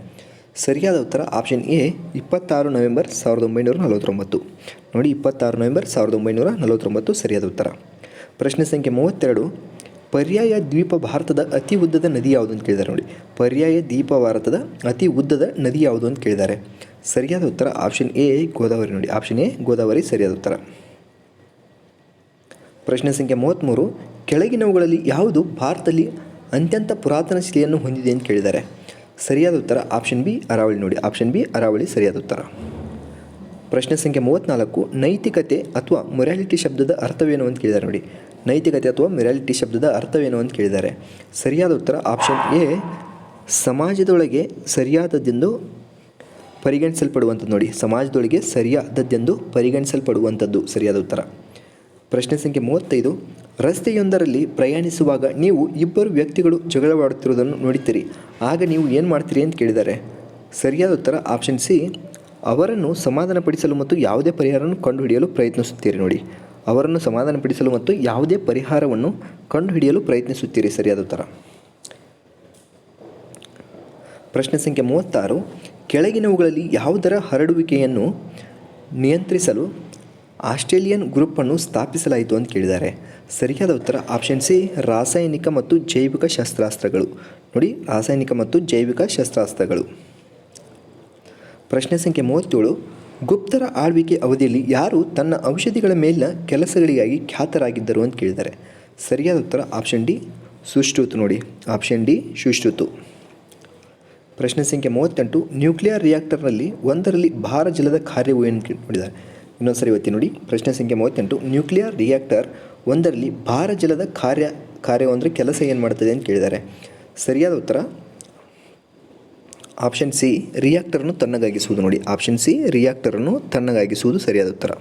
S1: ಸರಿಯಾದ ಉತ್ತರ ಆಪ್ಷನ್ ಎ 26 ನವೆಂಬರ್ 1949 ನೋಡಿ. 26 ನವೆಂಬರ್ 1949 ಸರಿಯಾದ ಉತ್ತರ. ಪ್ರಶ್ನೆ ಸಂಖ್ಯೆ 32 ಪರ್ಯಾಯ ದ್ವೀಪ ಭಾರತದ ಅತಿ ಉದ್ದದ ನದಿ ಯಾವುದು ಅಂತ ಕೇಳಿದ್ದಾರೆ ನೋಡಿ. ಪರ್ಯಾಯ ದ್ವೀಪ ಭಾರತದ ಅತಿ ಉದ್ದದ ನದಿ ಯಾವುದು ಅಂತ ಕೇಳಿದ್ದಾರೆ. ಸರಿಯಾದ ಉತ್ತರ ಆಪ್ಷನ್ ಎ ಗೋದಾವರಿ ನೋಡಿ. ಆಪ್ಷನ್ ಎ ಗೋದಾವರಿ ಸರಿಯಾದ ಉತ್ತರ. ಪ್ರಶ್ನೆ ಸಂಖ್ಯೆ 33 ಕೆಳಗಿನವುಗಳಲ್ಲಿ ಯಾವುದು ಭಾರತದಲ್ಲಿ ಅತ್ಯಂತ ಪುರಾತನ ಶಿಲೆಯನ್ನು ಹೊಂದಿದೆ ಅಂತ ಕೇಳಿದ್ದಾರೆ. ಸರಿಯಾದ ಉತ್ತರ ಆಪ್ಷನ್ ಬಿ ಅರಾವಳಿ ನೋಡಿ. ಆಪ್ಷನ್ ಬಿ ಅರಾವಳಿ ಸರಿಯಾದ ಉತ್ತರ. ಪ್ರಶ್ನೆ ಸಂಖ್ಯೆ 34 ನೈತಿಕತೆ ಅಥವಾ ಮೊರಾಲಿಟಿ ಶಬ್ದದ ಅರ್ಥವೇನು ಅಂತ ಕೇಳಿದ್ದಾರೆ ನೋಡಿ. ನೈತಿಕತೆ ಅಥವಾ ಮೊರಾಲಿಟಿ ಶಬ್ದದ ಅರ್ಥವೇನು ಅಂತ ಕೇಳಿದ್ದಾರೆ. ಸರಿಯಾದ ಉತ್ತರ ಆಪ್ಷನ್ ಎ ಸಮಾಜದೊಳಗೆ ಸರಿಯಾದದ್ದೆಂದು ಪರಿಗಣಿಸಲ್ಪಡುವಂಥದ್ದು ನೋಡಿ. ಸಮಾಜದೊಳಗೆ ಸರಿಯಾದದ್ದೆಂದು ಪರಿಗಣಿಸಲ್ಪಡುವಂಥದ್ದು ಸರಿಯಾದ ಉತ್ತರ. ಪ್ರಶ್ನೆ ಸಂಖ್ಯೆ 35 ರಸ್ತೆಯೊಂದರಲ್ಲಿ ಪ್ರಯಾಣಿಸುವಾಗ ನೀವು ಇಬ್ಬರು ವ್ಯಕ್ತಿಗಳು ಜಗಳವಾಡುತ್ತಿರುವುದನ್ನು ನೋಡುತ್ತೀರಿ. ಆಗ ನೀವು ಏನು ಮಾಡ್ತೀರಿ ಅಂತ ಕೇಳಿದ್ದಾರೆ. ಸರಿಯಾದ ಉತ್ತರ ಆಪ್ಷನ್ ಸಿ ಅವರನ್ನು ಸಮಾಧಾನಪಡಿಸಲು ಮತ್ತು ಯಾವುದೇ ಪರಿಹಾರವನ್ನು ಕಂಡುಹಿಡಿಯಲು ಪ್ರಯತ್ನಿಸುತ್ತೀರಿ ನೋಡಿ. ಅವರನ್ನು ಸಮಾಧಾನಪಡಿಸಲು ಮತ್ತು ಯಾವುದೇ ಪರಿಹಾರವನ್ನು ಕಂಡುಹಿಡಿಯಲು ಪ್ರಯತ್ನಿಸುತ್ತೀರಿ ಸರಿಯಾದ ಉತ್ತರ. ಪ್ರಶ್ನೆ ಸಂಖ್ಯೆ 36 ಕೆಳಗಿನವುಗಳಲ್ಲಿ ಯಾವುದರ ಹರಡುವಿಕೆಯನ್ನು ನಿಯಂತ್ರಿಸಲು ಆಸ್ಟ್ರೇಲಿಯನ್ ಗ್ರೂಪನ್ನು ಸ್ಥಾಪಿಸಲಾಯಿತು ಅಂತ ಕೇಳಿದ್ದಾರೆ. ಸರಿಯಾದ ಉತ್ತರ ಆಪ್ಷನ್ ಸಿ ರಾಸಾಯನಿಕ ಮತ್ತು ಜೈವಿಕ ಶಸ್ತ್ರಾಸ್ತ್ರಗಳು ನೋಡಿ. ರಾಸಾಯನಿಕ ಮತ್ತು ಜೈವಿಕ ಶಸ್ತ್ರಾಸ್ತ್ರಗಳು. ಪ್ರಶ್ನೆ ಸಂಖ್ಯೆ 37 ಗುಪ್ತರ ಆಳ್ವಿಕೆ ಅವಧಿಯಲ್ಲಿ ಯಾರು ತನ್ನ ಔಷಧಿಗಳ ಮೇಲಿನ ಕೆಲಸಗಳಿಗಾಗಿ ಖ್ಯಾತರಾಗಿದ್ದರು ಅಂತ ಕೇಳಿದ್ದಾರೆ. ಸರಿಯಾದ ಉತ್ತರ ಆಪ್ಷನ್ ಡಿ ಸುಶ್ರುತು ನೋಡಿ. Option D Sushruta. ಪ್ರಶ್ನೆ ಸಂಖ್ಯೆ 38 ನ್ಯೂಕ್ಲಿಯರ್ ರಿಯಾಕ್ಟರ್ನಲ್ಲಿ ಒಂದರಲ್ಲಿ ಭಾರ ಜಲದ ಕಾರ್ಯವು ಏನು ನೋಡಿದ್ದಾರೆ. ಇನ್ನೊಂದು ಸರಿ ಓದ್ತೀನಿ ನೋಡಿ. ಪ್ರಶ್ನೆ ಸಂಖ್ಯೆ 38 ನ್ಯೂಕ್ಲಿಯರ್ ರಿಯಾಕ್ಟರ್ ಒಂದರಲ್ಲಿ ಭಾರ ಜಲದ ಕಾರ್ಯವು ಅಂದರೆ ಕೆಲಸ ಏನು ಮಾಡ್ತದೆ ಅಂತ ಕೇಳಿದ್ದಾರೆ. ಸರಿಯಾದ ಉತ್ತರ ಆಪ್ಷನ್ ಸಿ ರಿಯಾಕ್ಟರನ್ನು ತಣ್ಣಗಾಗಿಸುವುದು ನೋಡಿ. ಆಪ್ಷನ್ ಸಿ ರಿಯಾಕ್ಟರನ್ನು ತಣ್ಣಗಾಗಿಸುವುದು ಸರಿಯಾದ ಉತ್ತರ.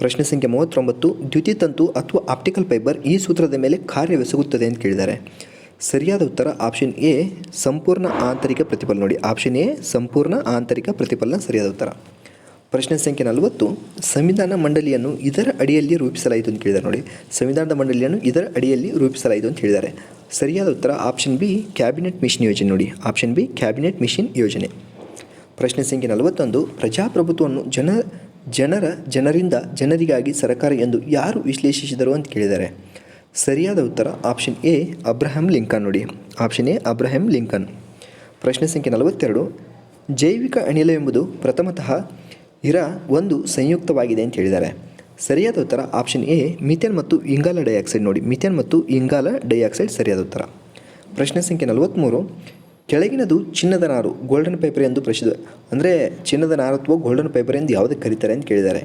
S1: ಪ್ರಶ್ನೆ ಸಂಖ್ಯೆ 39 ದ್ಯುತಿತಂತು ಅಥವಾ ಆಪ್ಟಿಕಲ್ ಫೈಬರ್ ಈ ಸೂತ್ರದ ಮೇಲೆ ಕಾರ್ಯವೆಸಗುತ್ತದೆ ಅಂತ ಕೇಳಿದ್ದಾರೆ. ಸರಿಯಾದ ಉತ್ತರ ಆಪ್ಷನ್ ಎ ಸಂಪೂರ್ಣ ಆಂತರಿಕ ಪ್ರತಿಫಲನ ನೋಡಿ. ಆಪ್ಷನ್ ಎ ಸಂಪೂರ್ಣ ಆಂತರಿಕ ಪ್ರತಿಫಲನ ಸರಿಯಾದ ಉತ್ತರ. ಪ್ರಶ್ನೆ ಸಂಖ್ಯೆ 40 ಸಂವಿಧಾನ ಮಂಡಳಿಯನ್ನು ಇದರ ಅಡಿಯಲ್ಲಿ ರೂಪಿಸಲಾಯಿತು ಅಂತ ಕೇಳಿದ್ದಾರೆ ನೋಡಿ. ಸಂವಿಧಾನದ ಮಂಡಳಿಯನ್ನು ಇದರ ಅಡಿಯಲ್ಲಿ ರೂಪಿಸಲಾಯಿತು ಅಂತ ಹೇಳಿದ್ದಾರೆ. ಸರಿಯಾದ ಉತ್ತರ ಆಪ್ಷನ್ ಬಿ ಕ್ಯಾಬಿನೆಟ್ ಮಿಷನ್ ಯೋಜನೆ ನೋಡಿ. ಆಪ್ಷನ್ ಬಿ ಕ್ಯಾಬಿನೆಟ್ ಮಿಷನ್ ಯೋಜನೆ. ಪ್ರಶ್ನೆ ಸಂಖ್ಯೆ 41 ಪ್ರಜಾಪ್ರಭುತ್ವವನ್ನು ಜನರಿಂದ ಜನರಿಗಾಗಿ ಸರ್ಕಾರ ಎಂದು ಯಾರು ವಿಶ್ಲೇಷಿಸಿದರು ಅಂತ ಕೇಳಿದ್ದಾರೆ. ಸರಿಯಾದ ಉತ್ತರ ಆಪ್ಷನ್ ಎ ಅಬ್ರಹಂ ಲಿಂಕನ್ ನೋಡಿ. Option A Abraham Lincoln. ಪ್ರಶ್ನೆ ಸಂಖ್ಯೆ 42 ಜೈವಿಕ ಅನಿಲ ಎಂಬುದು ಪ್ರಥಮತಃ ಒಂದು ಸಂಯುಕ್ತವಾಗಿದೆ ಅಂತ ಹೇಳಿದ್ದಾರೆ. ಸರಿಯಾದ ಉತ್ತರ ಆಪ್ಷನ್ ಎ ಮಿಥೇನ್ ಮತ್ತು ಇಂಗಾಲ ಡೈಆಕ್ಸೈಡ್ ನೋಡಿ. ಮಿಥೇನ್ ಮತ್ತು ಇಂಗಾಲ ಡೈಆಕ್ಸೈಡ್ ಸರಿಯಾದ ಉತ್ತರ. ಪ್ರಶ್ನೆ ಸಂಖ್ಯೆ 43 ಕೆಳಗಿನದು ಚಿನ್ನದ ನಾರು ಗೋಲ್ಡನ್ ಪೇಪರ್ ಎಂದು ಪ್ರಸಿದ್ಧ ಅಂದರೆ ಚಿನ್ನದ ನಾರು ಅಥವಾ ಗೋಲ್ಡನ್ ಪೇಪರ್ ಎಂದು ಯಾವುದಕ್ಕೆ ಕರೀತಾರೆ ಅಂತ ಕೇಳಿದ್ದಾರೆ.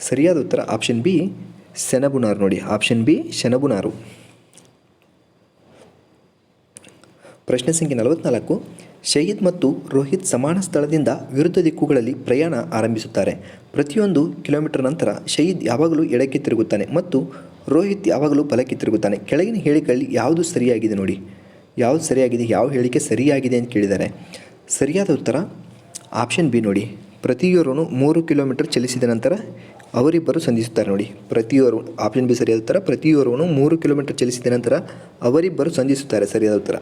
S1: ಸರಿಯಾದ ಉತ್ತರ ಆಪ್ಷನ್ ಬಿ ಸೆಣಬು ನಾರು ನೋಡಿ. ಆಪ್ಷನ್ ಬಿ ಸೆಣಬು ನಾರು. ಪ್ರಶ್ನೆ ಸಂಖ್ಯೆ 44 ಶಹೀದ್ ಮತ್ತು ರೋಹಿತ್ ಸಮಾನ ಸ್ಥಳದಿಂದ ವಿರುದ್ಧ ದಿಕ್ಕುಗಳಲ್ಲಿ ಪ್ರಯಾಣ ಆರಂಭಿಸುತ್ತಾರೆ. ಪ್ರತಿಯೊಂದು ಕಿಲೋಮೀಟರ್ ನಂತರ ಶಹೀದ್ ಯಾವಾಗಲೂ ಎಡಕ್ಕೆ ತಿರುಗುತ್ತಾನೆ ಮತ್ತು ರೋಹಿತ್ ಯಾವಾಗಲೂ ಬಲಕ್ಕೆ ತಿರುಗುತ್ತಾನೆ. ಕೆಳಗಿನ ಹೇಳಿಕೆಯಲ್ಲಿ ಯಾವುದು ಸರಿಯಾಗಿದೆ ನೋಡಿ. ಯಾವುದು ಸರಿಯಾಗಿದೆ, ಯಾವ ಹೇಳಿಕೆ ಸರಿಯಾಗಿದೆ ಅಂತ ಕೇಳಿದ್ದಾರೆ. ಸರಿಯಾದ ಉತ್ತರ ಆಪ್ಷನ್ ಬಿ ನೋಡಿ. ಪ್ರತಿಯೋರ್ವನು 3 ಕಿಲೋಮೀಟರ್ ಚಲಿಸಿದ ನಂತರ ಅವರಿಬ್ಬರು ಸಂಧಿಸುತ್ತಾರೆ ನೋಡಿ. ಆಪ್ಷನ್ ಬಿ ಸರಿಯಾದ ಉತ್ತರ. ಪ್ರತಿಯೋರ್ವನು 3 ಕಿಲೋಮೀಟರ್ ಚಲಿಸಿದ ನಂತರ ಅವರಿಬ್ಬರು ಸಂಧಿಸುತ್ತಾರೆ ಸರಿಯಾದ ಉತ್ತರ.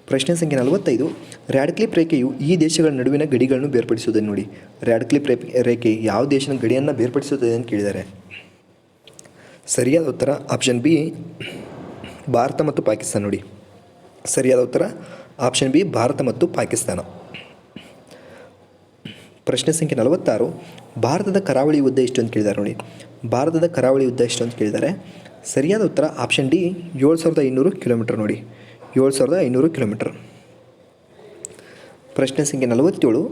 S1: ಪ್ರಶ್ನೆ ಸಂಖ್ಯೆ 45 ರ್ಯಾಡ್ಕ್ಲಿಫ್ ರೇಖೆಯು ಈ ದೇಶಗಳ ನಡುವಿನ ಗಡಿಗಳನ್ನು ಬೇರ್ಪಡಿಸುವುದನ್ನು ನೋಡಿ. ರ್ಯಾಡ್ಕ್ಲಿಫ್ ರೇಖೆ ಯಾವ ದೇಶದ ಗಡಿಯನ್ನು ಬೇರ್ಪಡಿಸುತ್ತದೆ ಅಂತ ಕೇಳಿದ್ದಾರೆ. ಸರಿಯಾದ ಉತ್ತರ ಆಪ್ಷನ್ ಬಿ ಭಾರತ ಮತ್ತು ಪಾಕಿಸ್ತಾನ ನೋಡಿ. ಸರಿಯಾದ ಉತ್ತರ ಆಪ್ಷನ್ ಬಿ ಭಾರತ ಮತ್ತು ಪಾಕಿಸ್ತಾನ. ಪ್ರಶ್ನೆ ಸಂಖ್ಯೆ 46 ಭಾರತದ ಕರಾವಳಿ ಉದ್ದ ಎಷ್ಟು ಅಂತ ಕೇಳಿದ್ದಾರೆ ನೋಡಿ. ಭಾರತದ ಕರಾವಳಿ ಉದ್ದ ಎಷ್ಟು ಅಂತ ಕೇಳಿದ್ದಾರೆ. ಸರಿಯಾದ ಉತ್ತರ ಆಪ್ಷನ್ ಡಿ 7500 ಕಿಲೋಮೀಟರ್ ನೋಡಿ. 7500 ಕಿಲೋಮೀಟರ್. ಪ್ರಶ್ನೆ ಸಂಖ್ಯೆ 47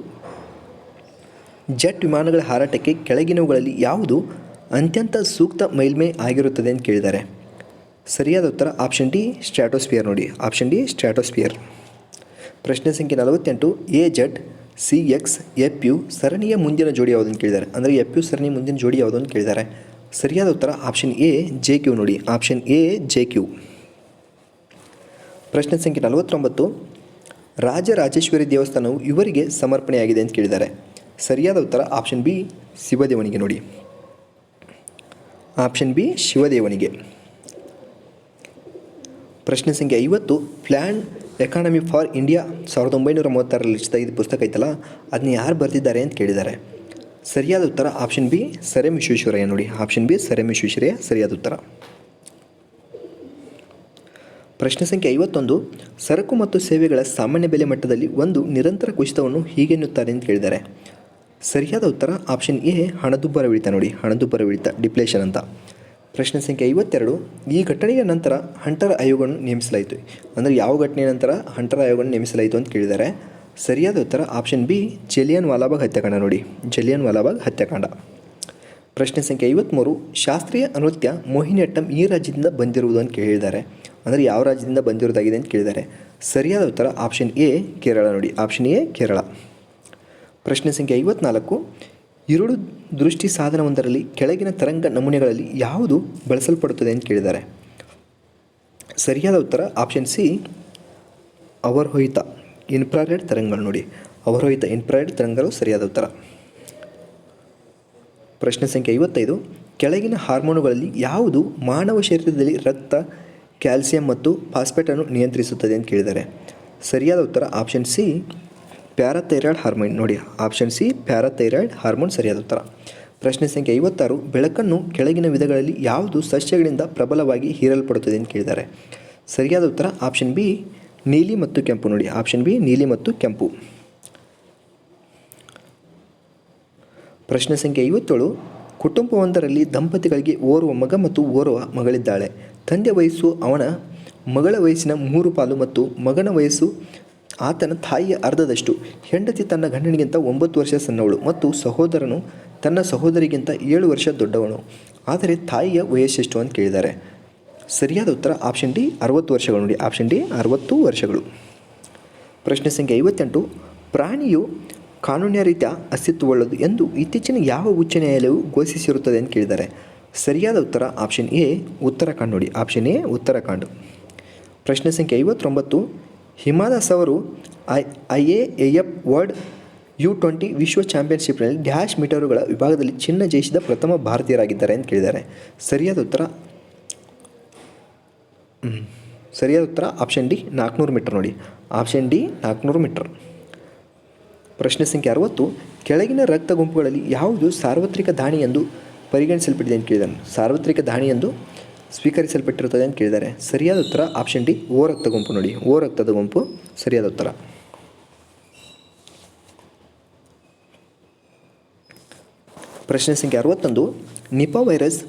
S1: ಜೆಟ್ ವಿಮಾನಗಳ ಹಾರಾಟಕ್ಕೆ ಕೆಳಗಿನವುಗಳಲ್ಲಿ ಯಾವುದು ಅತ್ಯಂತ ಸೂಕ್ತ ಮೇಲ್ಮೈ ಆಗಿರುತ್ತದೆ ಅಂತ ಕೇಳಿದ್ದಾರೆ. ಸರಿಯಾದ ಉತ್ತರ ಆಪ್ಷನ್ ಡಿ ಸ್ಟ್ರಾಟೋಸ್ಫಿಯರ್ ನೋಡಿ. Option D stratosphere. ಪ್ರಶ್ನೆ ಸಂಖ್ಯೆ 48 AZ CX FU ಸರಣಿಯ ಮುಂದಿನ ಜೋಡಿ ಯಾವುದು ಅಂತ ಕೇಳಿದ್ದಾರೆ. ಅಂದರೆ FU ಸರಣಿಯ ಮುಂದಿನ ಜೋಡಿ ಯಾವುದು ಅಂತ ಕೇಳಿದ್ದಾರೆ. ಸರಿಯಾದ ಉತ್ತರ ಆಪ್ಷನ್ ಎ JQ ನೋಡಿ. Option A JQ. ಪ್ರಶ್ನೆ ಸಂಖ್ಯೆ 49 ರಾಜರಾಜೇಶ್ವರಿ ದೇವಸ್ಥಾನವು ಇವರಿಗೆ ಸಮರ್ಪಣೆಯಾಗಿದೆ ಅಂತ ಕೇಳಿದ್ದಾರೆ. ಸರಿಯಾದ ಉತ್ತರ ಆಪ್ಷನ್ ಬಿ ಶಿವದೇವನಿಗೆ ನೋಡಿ. ಆಪ್ಷನ್ ಬಿ ಶಿವದೇವನಿಗೆ. ಪ್ರಶ್ನೆ ಸಂಖ್ಯೆ 50 ಪ್ಲ್ಯಾನ್ ಎಕಾನಮಿ ಫಾರ್ ಇಂಡಿಯಾ 1936 ರಚಿಸಿದ ಇದು ಪುಸ್ತಕ ಐತಲ್ಲ ಅದನ್ನ ಯಾರು ಬರೆದಿದ್ದಾರೆ ಅಂತ ಕೇಳಿದ್ದಾರೆ. ಸರಿಯಾದ ಉತ್ತರ option B Sir M Visvesvaraya ನೋಡಿ. Option B Sir M Visvesvaraya ಸರಿಯಾದ ಉತ್ತರ. ಪ್ರಶ್ನೆ ಸಂಖ್ಯೆ 51 ಸರಕು ಮತ್ತು ಸೇವೆಗಳ ಸಾಮಾನ್ಯ ಬೆಲೆ ಮಟ್ಟದಲ್ಲಿ ಒಂದು ನಿರಂತರ ಕುಸಿತವನ್ನು ಹೀಗೆನ್ನುತ್ತಾರೆ ಅಂತ ಕೇಳಿದ್ದಾರೆ. ಸರಿಯಾದ ಉತ್ತರ ಆಪ್ಷನ್ ಎ ಹಣದುಬ್ಬರ ಇಳಿತ ನೋಡಿ. ಹಣದುಬ್ಬರ ಇಳಿತ ಡಿಪ್ಲೇಷನ್ ಅಂತ. ಪ್ರಶ್ನೆ ಸಂಖ್ಯೆ 52 ಈ ಘಟನೆಯ ನಂತರ ಹಂಟರ್ ಆಯೋಗವನ್ನು ನೇಮಿಸಲಾಯಿತು. ಅಂದರೆ ಯಾವ ಘಟನೆಯ ನಂತರ ಹಂಟರ್ ಆಯೋಗವನ್ನು ನೇಮಿಸಲಾಯಿತು ಅಂತ ಕೇಳಿದ್ದಾರೆ. ಸರಿಯಾದ ಉತ್ತರ ಆಪ್ಷನ್ ಬಿ ಜಲಿಯನ್ ವಾಲಾಬಾಗ್ ಹತ್ಯಾಕಾಂಡ ನೋಡಿ. ಜಲಿಯನ್ ವಾಲಾಬಾಗ್ ಹತ್ಯಾಕಾಂಡ. ಪ್ರಶ್ನೆ ಸಂಖ್ಯೆ 53 ಶಾಸ್ತ್ರೀಯ ನೃತ್ಯ ಮೋಹಿನಿಯಟ್ಟಂ ಈ ರಾಜ್ಯದಿಂದ ಬಂದಿರುವುದು ಅಂತ ಕೇಳಿದ್ದಾರೆ. ಅಂದರೆ ಯಾವ ರಾಜ್ಯದಿಂದ ಬಂದಿರುವುದಾಗಿದೆ ಅಂತ ಕೇಳಿದ್ದಾರೆ. ಸರಿಯಾದ ಉತ್ತರ ಆಪ್ಷನ್ ಎ ಕೇರಳ ನೋಡಿ. Option A Kerala. ಪ್ರಶ್ನೆ ಸಂಖ್ಯೆ 54 ಇರುಳು ದೃಷ್ಟಿ ಸಾಧನವೊಂದರಲ್ಲಿ ಕೆಳಗಿನ ತರಂಗ ನಮೂನೆಗಳಲ್ಲಿ ಯಾವುದು ಬಳಸಲ್ಪಡುತ್ತದೆ ಅಂತ ಕೇಳಿದ್ದಾರೆ. ಸರಿಯಾದ ಉತ್ತರ ಆಪ್ಷನ್ ಸಿ ಅವರೋಹಿತ ಇನ್ಫ್ರಾರೆಡ್ ತರಂಗಗಳು ನೋಡಿ. ಅವರೋಹಿತ ಇನ್ಫ್ರಾರೆಡ್ ತರಂಗಗಳು ಸರಿಯಾದ ಉತ್ತರ. ಪ್ರಶ್ನೆ ಸಂಖ್ಯೆ 55 ಕೆಳಗಿನ ಹಾರ್ಮೋನುಗಳಲ್ಲಿ ಯಾವುದು ಮಾನವ ಶರೀರದಲ್ಲಿ ರಕ್ತ, ಕ್ಯಾಲ್ಸಿಯಂ ಮತ್ತು ಫಾಸ್ಫೇಟನ್ನು ನಿಯಂತ್ರಿಸುತ್ತದೆ ಅಂತ ಕೇಳಿದ್ದಾರೆ. ಸರಿಯಾದ ಉತ್ತರ ಆಪ್ಷನ್ ಸಿ ಪ್ಯಾರಾಥೈರಾಯ್ಡ್ ಹಾರ್ಮೋನ್ ನೋಡಿ. ಆಪ್ಷನ್ ಸಿ ಪ್ಯಾರಾಥೈರಾಯ್ಡ್ ಹಾರ್ಮೋನ್ ಸರಿಯಾದ ಉತ್ತರ. ಪ್ರಶ್ನೆ ಸಂಖ್ಯೆ 56 ಬೆಳಕನ್ನು ಕೆಳಗಿನ ವಿಧಗಳಲ್ಲಿ ಯಾವುದು ಸಸ್ಯಗಳಿಂದ ಪ್ರಬಲವಾಗಿ ಹೀರಲ್ಪಡುತ್ತದೆ ಅಂತ ಕೇಳಿದ್ದಾರೆ. ಸರಿಯಾದ ಉತ್ತರ ಆಪ್ಷನ್ ಬಿ ನೀಲಿ ಮತ್ತು ಕೆಂಪು ನೋಡಿ. ಆಪ್ಷನ್ ಬಿ ನೀಲಿ ಮತ್ತು ಕೆಂಪು. ಪ್ರಶ್ನೆ ಸಂಖ್ಯೆ 57 ಕುಟುಂಬವೊಂದರಲ್ಲಿ ದಂಪತಿಗಳಿಗೆ ಓರ್ವ ಮಗ ಮತ್ತು ಓರ್ವ ಮಗಳಿದ್ದಾಳೆ. ತಂದೆ ವಯಸ್ಸು ಅವನ ಮಗಳ ವಯಸ್ಸಿನ 3 ಪಾಲು ಮತ್ತು ಮಗನ ವಯಸ್ಸು ಆತನ ತಾಯಿಯ ಅರ್ಧದಷ್ಟು. ಹೆಂಡತಿ ತನ್ನ ಗಂಡನಿಗಿಂತ 9 ವರ್ಷ ಸಣ್ಣವಳು ಮತ್ತು ಸಹೋದರನು ತನ್ನ ಸಹೋದರಿಗಿಂತ 7 ವರ್ಷ ದೊಡ್ಡವನು. ಆದರೆ ತಾಯಿಯ ವಯಸ್ಸೆಷ್ಟು ಅಂತ ಕೇಳಿದ್ದಾರೆ. ಸರಿಯಾದ ಉತ್ತರ ಆಪ್ಷನ್ ಡಿ 60 ವರ್ಷಗಳು ನೋಡಿ. ಆಪ್ಷನ್ ಡಿ 60 ವರ್ಷಗಳು. ಪ್ರಶ್ನೆ ಸಂಖ್ಯೆ 58. ಪ್ರಾಣಿಯು ಕಾನೂನಿನ ರೀತಿಯ ಅಸ್ತಿತ್ವವುಳ್ಳದು ಎಂದು ಇತ್ತೀಚಿನ ಯಾವ ಉಚ್ಚ ನ್ಯಾಯಾಲಯವು ಘೋಷಿಸಿರುತ್ತದೆ ಅಂತ ಕೇಳಿದ್ದಾರೆ. ಸರಿಯಾದ ಉತ್ತರ ಆಪ್ಷನ್ ಎ ಉತ್ತರಾಖಂಡ್ ನೋಡಿ. Option A Uttarakhand. ಪ್ರಶ್ನೆ ಸಂಖ್ಯೆ 59. ಹಿಮಾ ದಾಸ್ ಅವರು IAAF ವರ್ಲ್ಡ್ U20 ವಿಶ್ವ ಚಾಂಪಿಯನ್ಶಿಪ್ನಲ್ಲಿ ಡ್ಯಾಶ್ ಮೀಟರುಗಳ ವಿಭಾಗದಲ್ಲಿ ಚಿನ್ನ ಜಯಿಸಿದ ಪ್ರಥಮ ಭಾರತೀಯರಾಗಿದ್ದಾರೆ ಅಂತ ಕೇಳಿದ್ದಾರೆ. ಸರಿಯಾದ ಉತ್ತರ ಆಪ್ಷನ್ ಡಿ 400 ಮೀಟರ್ ನೋಡಿ. Option D 400 metre. ಪ್ರಶ್ನೆ ಸಂಖ್ಯೆ 60. ಕೆಳಗಿನ ರಕ್ತ ಗುಂಪುಗಳಲ್ಲಿ ಯಾವುದು ಸಾರ್ವತ್ರಿಕ ದಾನಿ ಎಂದು ಪರಿಗಣಿಸಲ್ಪಟ್ಟಿದೆ ಅಂತ ಕೇಳಿದ್ದಾರೆ. ಸಾರ್ವತ್ರಿಕ ದಾನಿ ಎಂದು ಸ್ವೀಕರಿಸಲ್ಪಟ್ಟಿರುತ್ತದೆ ಅಂತ ಕೇಳಿದ್ದಾರೆ. ಸರಿಯಾದ ಉತ್ತರ ಆಪ್ಷನ್ ಡಿ ಓ ರಕ್ತ ಗುಂಪು ನೋಡಿ. ಓ ರಕ್ತದ ಗುಂಪು ಸರಿಯಾದ ಉತ್ತರ. ಪ್ರಶ್ನೆ ಸಂಖ್ಯೆ 61. ನಿಪಾ ವೈರಸ್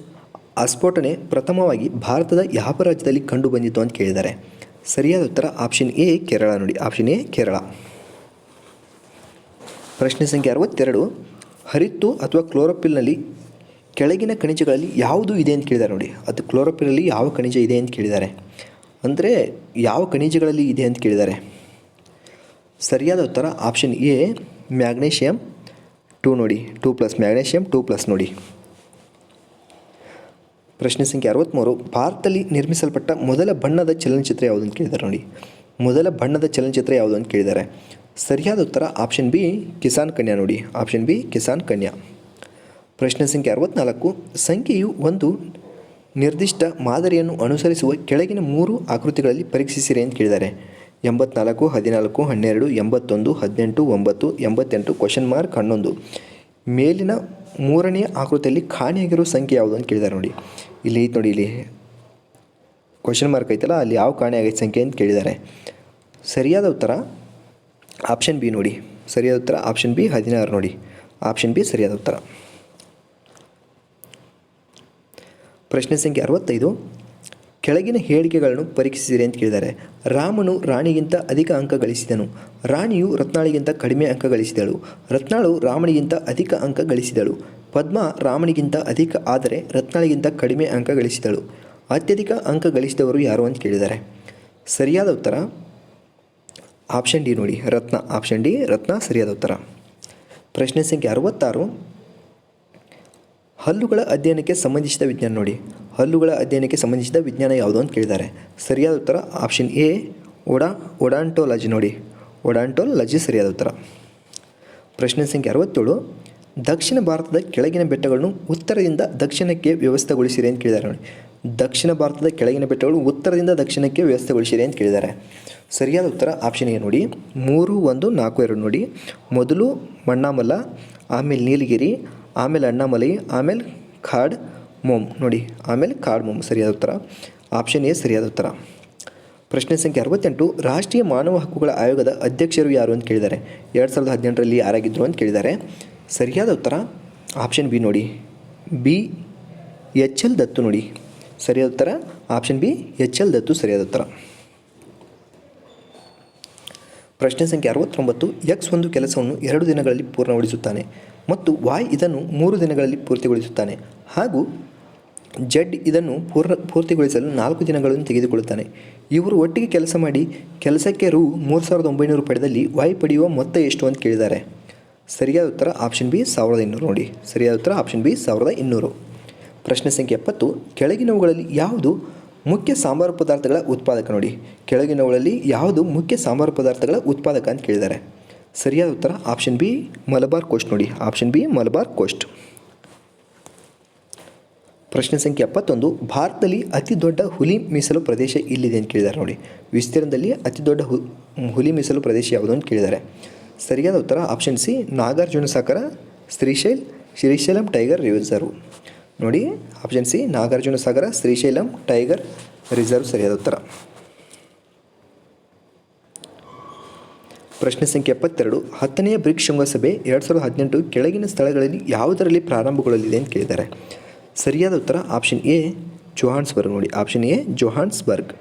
S1: ಆಸ್ಫೋಟನೆ ಪ್ರಥಮವಾಗಿ ಭಾರತದ ಯಾವ ರಾಜ್ಯದಲ್ಲಿ ಕಂಡು ಬಂದಿತ್ತು ಅಂತ ಕೇಳಿದ್ದಾರೆ. ಸರಿಯಾದ ಉತ್ತರ ಆಪ್ಷನ್ ಎ ಕೇರಳ ನೋಡಿ. Option A Kerala. ಪ್ರಶ್ನೆ ಸಂಖ್ಯೆ 62. ಹರಿತ್ತು ಅಥವಾ ಕ್ಲೋರೋಫಿಲ್ನಲ್ಲಿ ಕೆಳಗಿನ ಖನಿಜಗಳಲ್ಲಿ ಯಾವುದು ಇದೆ ಅಂತ ಕೇಳಿದ್ದಾರೆ ನೋಡಿ. ಅದು ಕ್ಲೋರೋಫಿಲ್ನಲ್ಲಿ ಯಾವ ಖನಿಜ ಇದೆ ಅಂತ ಕೇಳಿದ್ದಾರೆ. ಅಂದರೆ ಯಾವ ಖನಿಜಗಳಲ್ಲಿ ಇದೆ ಅಂತ ಕೇಳಿದ್ದಾರೆ. ಸರಿಯಾದ ಉತ್ತರ ಆಪ್ಷನ್ ಎ ಮ್ಯಾಗ್ನೇಷಿಯಂ 2 ನೋಡಿ. 2+ ಮ್ಯಾಗ್ನೇಷಿಯಂ 2+ ನೋಡಿ. ಪ್ರಶ್ನೆ ಸಂಖ್ಯೆ 63. ಭಾರತದಲ್ಲಿ ನಿರ್ಮಿಸಲ್ಪಟ್ಟ ಮೊದಲ ಬಣ್ಣದ ಚಲನಚಿತ್ರ ಯಾವುದು ಅಂತ ಕೇಳಿದ್ದಾರೆ ನೋಡಿ. ಮೊದಲ ಬಣ್ಣದ ಚಲನಚಿತ್ರ ಯಾವುದು ಅಂತ ಕೇಳಿದ್ದಾರೆ. ಸರಿಯಾದ ಉತ್ತರ ಆಪ್ಷನ್ ಬಿ ಕಿಸಾನ್ ಕನ್ಯಾ ನೋಡಿ. ಆಪ್ಷನ್ ಬಿ ಕಿಸಾನ್ ಕನ್ಯಾ. ಪ್ರಶ್ನೆ ಸಂಖ್ಯೆ 64. ಸಂಖ್ಯೆಯು ಒಂದು ನಿರ್ದಿಷ್ಟ ಮಾದರಿಯನ್ನು ಅನುಸರಿಸುವ ಕೆಳಗಿನ 3 ಆಕೃತಿಗಳಲ್ಲಿ ಪರೀಕ್ಷಿಸಿರಿ ಅಂತ ಕೇಳಿದ್ದಾರೆ. 84, 14, 12, 81, 18, 9, 88 11. ಮೇಲಿನ 3ನೇ ಆಕೃತಿಯಲ್ಲಿ ಕಾಣೆಯಾಗಿರೋ ಸಂಖ್ಯೆ ಯಾವುದು ಅಂತ ಕೇಳಿದ್ದಾರೆ ನೋಡಿ. ಇಲ್ಲಿ ಐತೆ ನೋಡಿ. ಇಲ್ಲಿ ಕ್ವಶನ್ ಐತಲ್ಲ, ಅಲ್ಲಿ ಯಾವ ಕಾಣೆಯಾಗೈತೆ ಸಂಖ್ಯೆ ಅಂತ ಕೇಳಿದ್ದಾರೆ. ಸರಿಯಾದ ಉತ್ತರ ಆಪ್ಷನ್ ಬಿ ನೋಡಿ. ಸರಿಯಾದ ಉತ್ತರ ಆಪ್ಷನ್ ಬಿ 16 ನೋಡಿ. ಆಪ್ಷನ್ ಬಿ ಸರಿಯಾದ ಉತ್ತರ. ಪ್ರಶ್ನೆ ಸಂಖ್ಯೆ 65. ಕೆಳಗಿನ ಹೇಳಿಕೆಗಳನ್ನು ಪರೀಕ್ಷಿಸಿರಿ ಅಂತ ಕೇಳಿದ್ದಾರೆ. ರಾಮನು ರಾಣಿಗಿಂತ ಅಧಿಕ ಅಂಕ ಗಳಿಸಿದನು. ರಾಣಿಯು ರತ್ನಾಳಿಗಿಂತ ಕಡಿಮೆ ಅಂಕ ಗಳಿಸಿದಳು. ರತ್ನಾಳು ರಾಮನಿಗಿಂತ ಅಧಿಕ ಅಂಕ ಗಳಿಸಿದಳು. ಪದ್ಮ ರಾಮನಿಗಿಂತ ಅಧಿಕ ಆದರೆ ರತ್ನಾಳಿಗಿಂತ ಕಡಿಮೆ ಅಂಕ ಗಳಿಸಿದಳು. ಅತ್ಯಧಿಕ ಅಂಕ ಗಳಿಸಿದವರು ಯಾರು ಅಂತ ಕೇಳಿದ್ದಾರೆ. ಸರಿಯಾದ ಉತ್ತರ ಆಪ್ಷನ್ ಡಿ ನೋಡಿ. ರತ್ನ. ಆಪ್ಷನ್ ಡಿ ರತ್ನ ಸರಿಯಾದ ಉತ್ತರ. ಪ್ರಶ್ನೆ ಸಂಖ್ಯೆ 66. ಹಲ್ಲುಗಳ ಅಧ್ಯಯನಕ್ಕೆ ಸಂಬಂಧಿಸಿದ ವಿಜ್ಞಾನ ನೋಡಿ. ಹಲ್ಲುಗಳ ಅಧ್ಯಯನಕ್ಕೆ ಸಂಬಂಧಿಸಿದ ವಿಜ್ಞಾನ ಯಾವುದು ಅಂತ ಕೇಳಿದ್ದಾರೆ. ಸರಿಯಾದ ಉತ್ತರ ಆಪ್ಷನ್ ಎ ಒಡಾಂಟೋಲಜಿ ನೋಡಿ. ಒಡಾಂಟೋಲಜಿ ಸರಿಯಾದ ಉತ್ತರ. ಪ್ರಶ್ನೆ ಸಂಖ್ಯೆ 67. ದಕ್ಷಿಣ ಭಾರತದ ಕೆಳಗಿನ ಬೆಟ್ಟಗಳನ್ನು ಉತ್ತರದಿಂದ ದಕ್ಷಿಣಕ್ಕೆ ವ್ಯವಸ್ಥೆಗೊಳಿಸಿರಿ ಅಂತ ಕೇಳಿದ್ದಾರೆ ನೋಡಿ. ದಕ್ಷಿಣ ಭಾರತದ ಕೆಳಗಿನ ಬೆಟ್ಟಗಳು ಉತ್ತರದಿಂದ ದಕ್ಷಿಣಕ್ಕೆ ವ್ಯವಸ್ಥೆಗೊಳಿಸಿರಿ ಅಂತ ಕೇಳಿದ್ದಾರೆ. ಸರಿಯಾದ ಉತ್ತರ ಆಪ್ಷನ್ ಎ ನೋಡಿ. 3, 1, 4, 2 ನೋಡಿ. ಮೊದಲು ಮಣ್ಣಾಮಲ, ಆಮೇಲೆ ನೀಲಗಿರಿ, ಆಮೇಲೆ ಅಣ್ಣಾಮಲೈ, ಆಮೇಲೆ ಖಾಡ್ ಮೋಮ್ ನೋಡಿ. ಆಮೇಲೆ ಖಾಡ್ ಮೋಮ್ ಸರಿಯಾದ ಉತ್ತರ. ಆಪ್ಷನ್ ಎ ಸರಿಯಾದ ಉತ್ತರ. ಪ್ರಶ್ನೆ ಸಂಖ್ಯೆ 68. ರಾಷ್ಟ್ರೀಯ ಮಾನವ ಹಕ್ಕುಗಳ ಆಯೋಗದ ಅಧ್ಯಕ್ಷರು ಯಾರು ಅಂತ ಕೇಳಿದ್ದಾರೆ. 2018ರಲ್ಲಿ ಯಾರಾಗಿದ್ದರು ಅಂತ ಕೇಳಿದ್ದಾರೆ. ಸರಿಯಾದ ಉತ್ತರ ಆಪ್ಷನ್ ಬಿ ನೋಡಿ. ಬಿ HL ದತ್ತು ನೋಡಿ. ಸರಿಯಾದ ಉತ್ತರ ಆಪ್ಷನ್ ಬಿ HL ದತ್ತು ಸರಿಯಾದ ಉತ್ತರ. ಪ್ರಶ್ನೆ ಸಂಖ್ಯೆ 69. X ಒಂದು ಕೆಲಸವನ್ನು 2 ದಿನಗಳಲ್ಲಿ ಪೂರ್ಣಗೊಳಿಸುತ್ತಾನೆ ಮತ್ತು Y ಇದನ್ನು 3 ದಿನಗಳಲ್ಲಿ ಪೂರ್ತಿಗೊಳಿಸುತ್ತಾನೆ ಹಾಗೂ Z ಇದನ್ನು ಪೂರ್ತಿಗೊಳಿಸಲು 4 ದಿನಗಳನ್ನು ತೆಗೆದುಕೊಳ್ಳುತ್ತಾನೆ. ಇವರು ಒಟ್ಟಿಗೆ ಕೆಲಸ ಮಾಡಿ ಕೆಲಸಕ್ಕೆ ರೂ 3900 ಪಡೆದಲ್ಲಿ Y ಪಡೆಯುವ ಮೊತ್ತ ಎಷ್ಟು ಅಂತ ಕೇಳಿದ್ದಾರೆ. ಸರಿಯಾದ ಉತ್ತರ ಆಪ್ಷನ್ ಬಿ 1200 ನೋಡಿ. ಸರಿಯಾದ ಉತ್ತರ ಆಪ್ಷನ್ ಬಿ 1200. ಪ್ರಶ್ನೆ ಸಂಖ್ಯೆ 70. ಕೆಳಗಿನವುಗಳಲ್ಲಿ ಯಾವುದು ಮುಖ್ಯ ಸಾಂಬಾರು ಪದಾರ್ಥಗಳ ಉತ್ಪಾದಕ ನೋಡಿ. ಕೆಳಗಿನವುಗಳಲ್ಲಿ ಯಾವುದು ಮುಖ್ಯ ಸಾಂಬಾರು ಪದಾರ್ಥಗಳ ಉತ್ಪಾದಕ ಅಂತ ಕೇಳಿದ್ದಾರೆ. ಸರಿಯಾದ ಉತ್ತರ ಆಪ್ಷನ್ ಬಿ ಮಲಬಾರ್ ಕೋಸ್ಟ್ ನೋಡಿ. Option B Malabar coast. ಪ್ರಶ್ನೆ ಸಂಖ್ಯೆ 71. ಭಾರತದಲ್ಲಿ ಅತಿ ದೊಡ್ಡ ಹುಲಿ ಮೀಸಲು ಪ್ರದೇಶ ಇಲ್ಲಿದೆ ಅಂತ ಕೇಳಿದ್ದಾರೆ ನೋಡಿ. ವಿಸ್ತೀರ್ಣದಲ್ಲಿ ಅತಿ ದೊಡ್ಡ ಹುಲಿ ಮೀಸಲು ಪ್ರದೇಶ ಯಾವುದು ಅಂತ ಕೇಳಿದ್ದಾರೆ. ಸರಿಯಾದ ಉತ್ತರ ಆಪ್ಷನ್ ಸಿ ನಾಗಾರ್ಜುನ ಸಾಗರ ಶ್ರೀಶೈಲಂ ಟೈಗರ್ ರಿಸರ್ವ್ ನೋಡಿ. ಆಪ್ಷನ್ ಸಿ ನಾಗಾರ್ಜುನ ಸಾಗರ ಶ್ರೀಶೈಲಂ ಟೈಗರ್ ರಿಸರ್ವ್ ಸರಿಯಾದ ಉತ್ತರ. ಪ್ರಶ್ನೆ ಸಂಖ್ಯೆ 72 10ನೇ ಬ್ರಿಕ್ಸ್ ಶೃಂಗಸಭೆ 2018 ಕೆಳಗಿನ ಸ್ಥಳಗಳಲ್ಲಿ ಯಾವುದರಲ್ಲಿ ಪ್ರಾರಂಭಗೊಳ್ಳಲಿದೆ ಅಂತ ಕೇಳಿದ್ದಾರೆ. ಸರಿಯಾದ ಉತ್ತರ ಆಪ್ಷನ್ ಎ ಜೋಹಾನ್ಸ್ಬರ್ಗ್ ನೋಡಿ. Option A Johannesburg.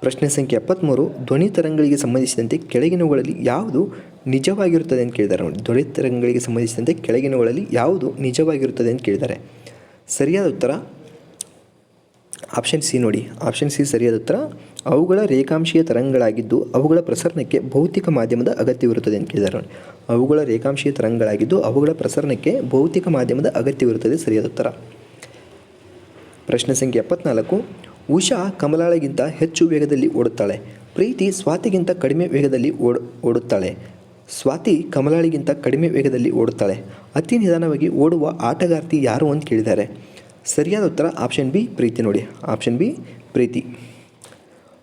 S1: ಪ್ರಶ್ನೆ ಸಂಖ್ಯೆ 73 ಧ್ವನಿ ತರಂಗಳಿಗೆ ಸಂಬಂಧಿಸಿದಂತೆ ಕೆಳಗಿನವುಗಳಲ್ಲಿ ಯಾವುದು ನಿಜವಾಗಿರುತ್ತದೆ ಅಂತ ಕೇಳಿದ್ದಾರೆ ನೋಡಿ. ಧ್ವನಿ ತರಂಗಳಿಗೆ ಸಂಬಂಧಿಸಿದಂತೆ ಕೆಳಗಿನವುಗಳಲ್ಲಿ ಯಾವುದು ನಿಜವಾಗಿರುತ್ತದೆ ಅಂತ ಕೇಳಿದ್ದಾರೆ. ಸರಿಯಾದ ಉತ್ತರ ಆಪ್ಷನ್ ಸಿ ನೋಡಿ. ಆಪ್ಷನ್ ಸಿ ಸರಿಯಾದ ಉತ್ತರ. ಅವುಗಳ ರೇಖಾಂಶೀಯ ತರಂಗಗಳಾಗಿದ್ದು ಅವುಗಳ ಪ್ರಸರಣಕ್ಕೆ ಭೌತಿಕ ಮಾಧ್ಯಮದ ಅಗತ್ಯವಿರುತ್ತದೆ ಅಂತ ಕೇಳಿದ್ದಾರೆ ನೋಡಿ. ಅವುಗಳ ರೇಖಾಂಶೀಯ ತರಂಗಗಳಾಗಿದ್ದು ಅವುಗಳ ಪ್ರಸರಣಕ್ಕೆ ಭೌತಿಕ ಮಾಧ್ಯಮದ ಅಗತ್ಯವಿರುತ್ತದೆ ಸರಿಯಾದ ಉತ್ತರ. ಪ್ರಶ್ನೆ ಸಂಖ್ಯೆ 74 ಉಷಾ ಕಮಲಾಳಿಗಿಂತ ಹೆಚ್ಚು ವೇಗದಲ್ಲಿ ಓಡುತ್ತಾಳೆ. ಪ್ರೀತಿ ಸ್ವಾತಿಗಿಂತ ಕಡಿಮೆ ವೇಗದಲ್ಲಿ ಓಡುತ್ತಾಳೆ. ಸ್ವಾತಿ ಕಮಲಾಳಿಗಿಂತ ಕಡಿಮೆ ವೇಗದಲ್ಲಿ ಓಡುತ್ತಾಳೆ. ಅತಿ ನಿಧಾನವಾಗಿ ಓಡುವ ಆಟಗಾರ್ತಿ ಯಾರು ಅಂತ ಕೇಳಿದ್ದಾರೆ. ಸರಿಯಾದ ಉತ್ತರ ಆಪ್ಷನ್ ಬಿ ಪ್ರೀತಿ ನೋಡಿ. ಆಪ್ಷನ್ ಬಿ ಪ್ರೀತಿ.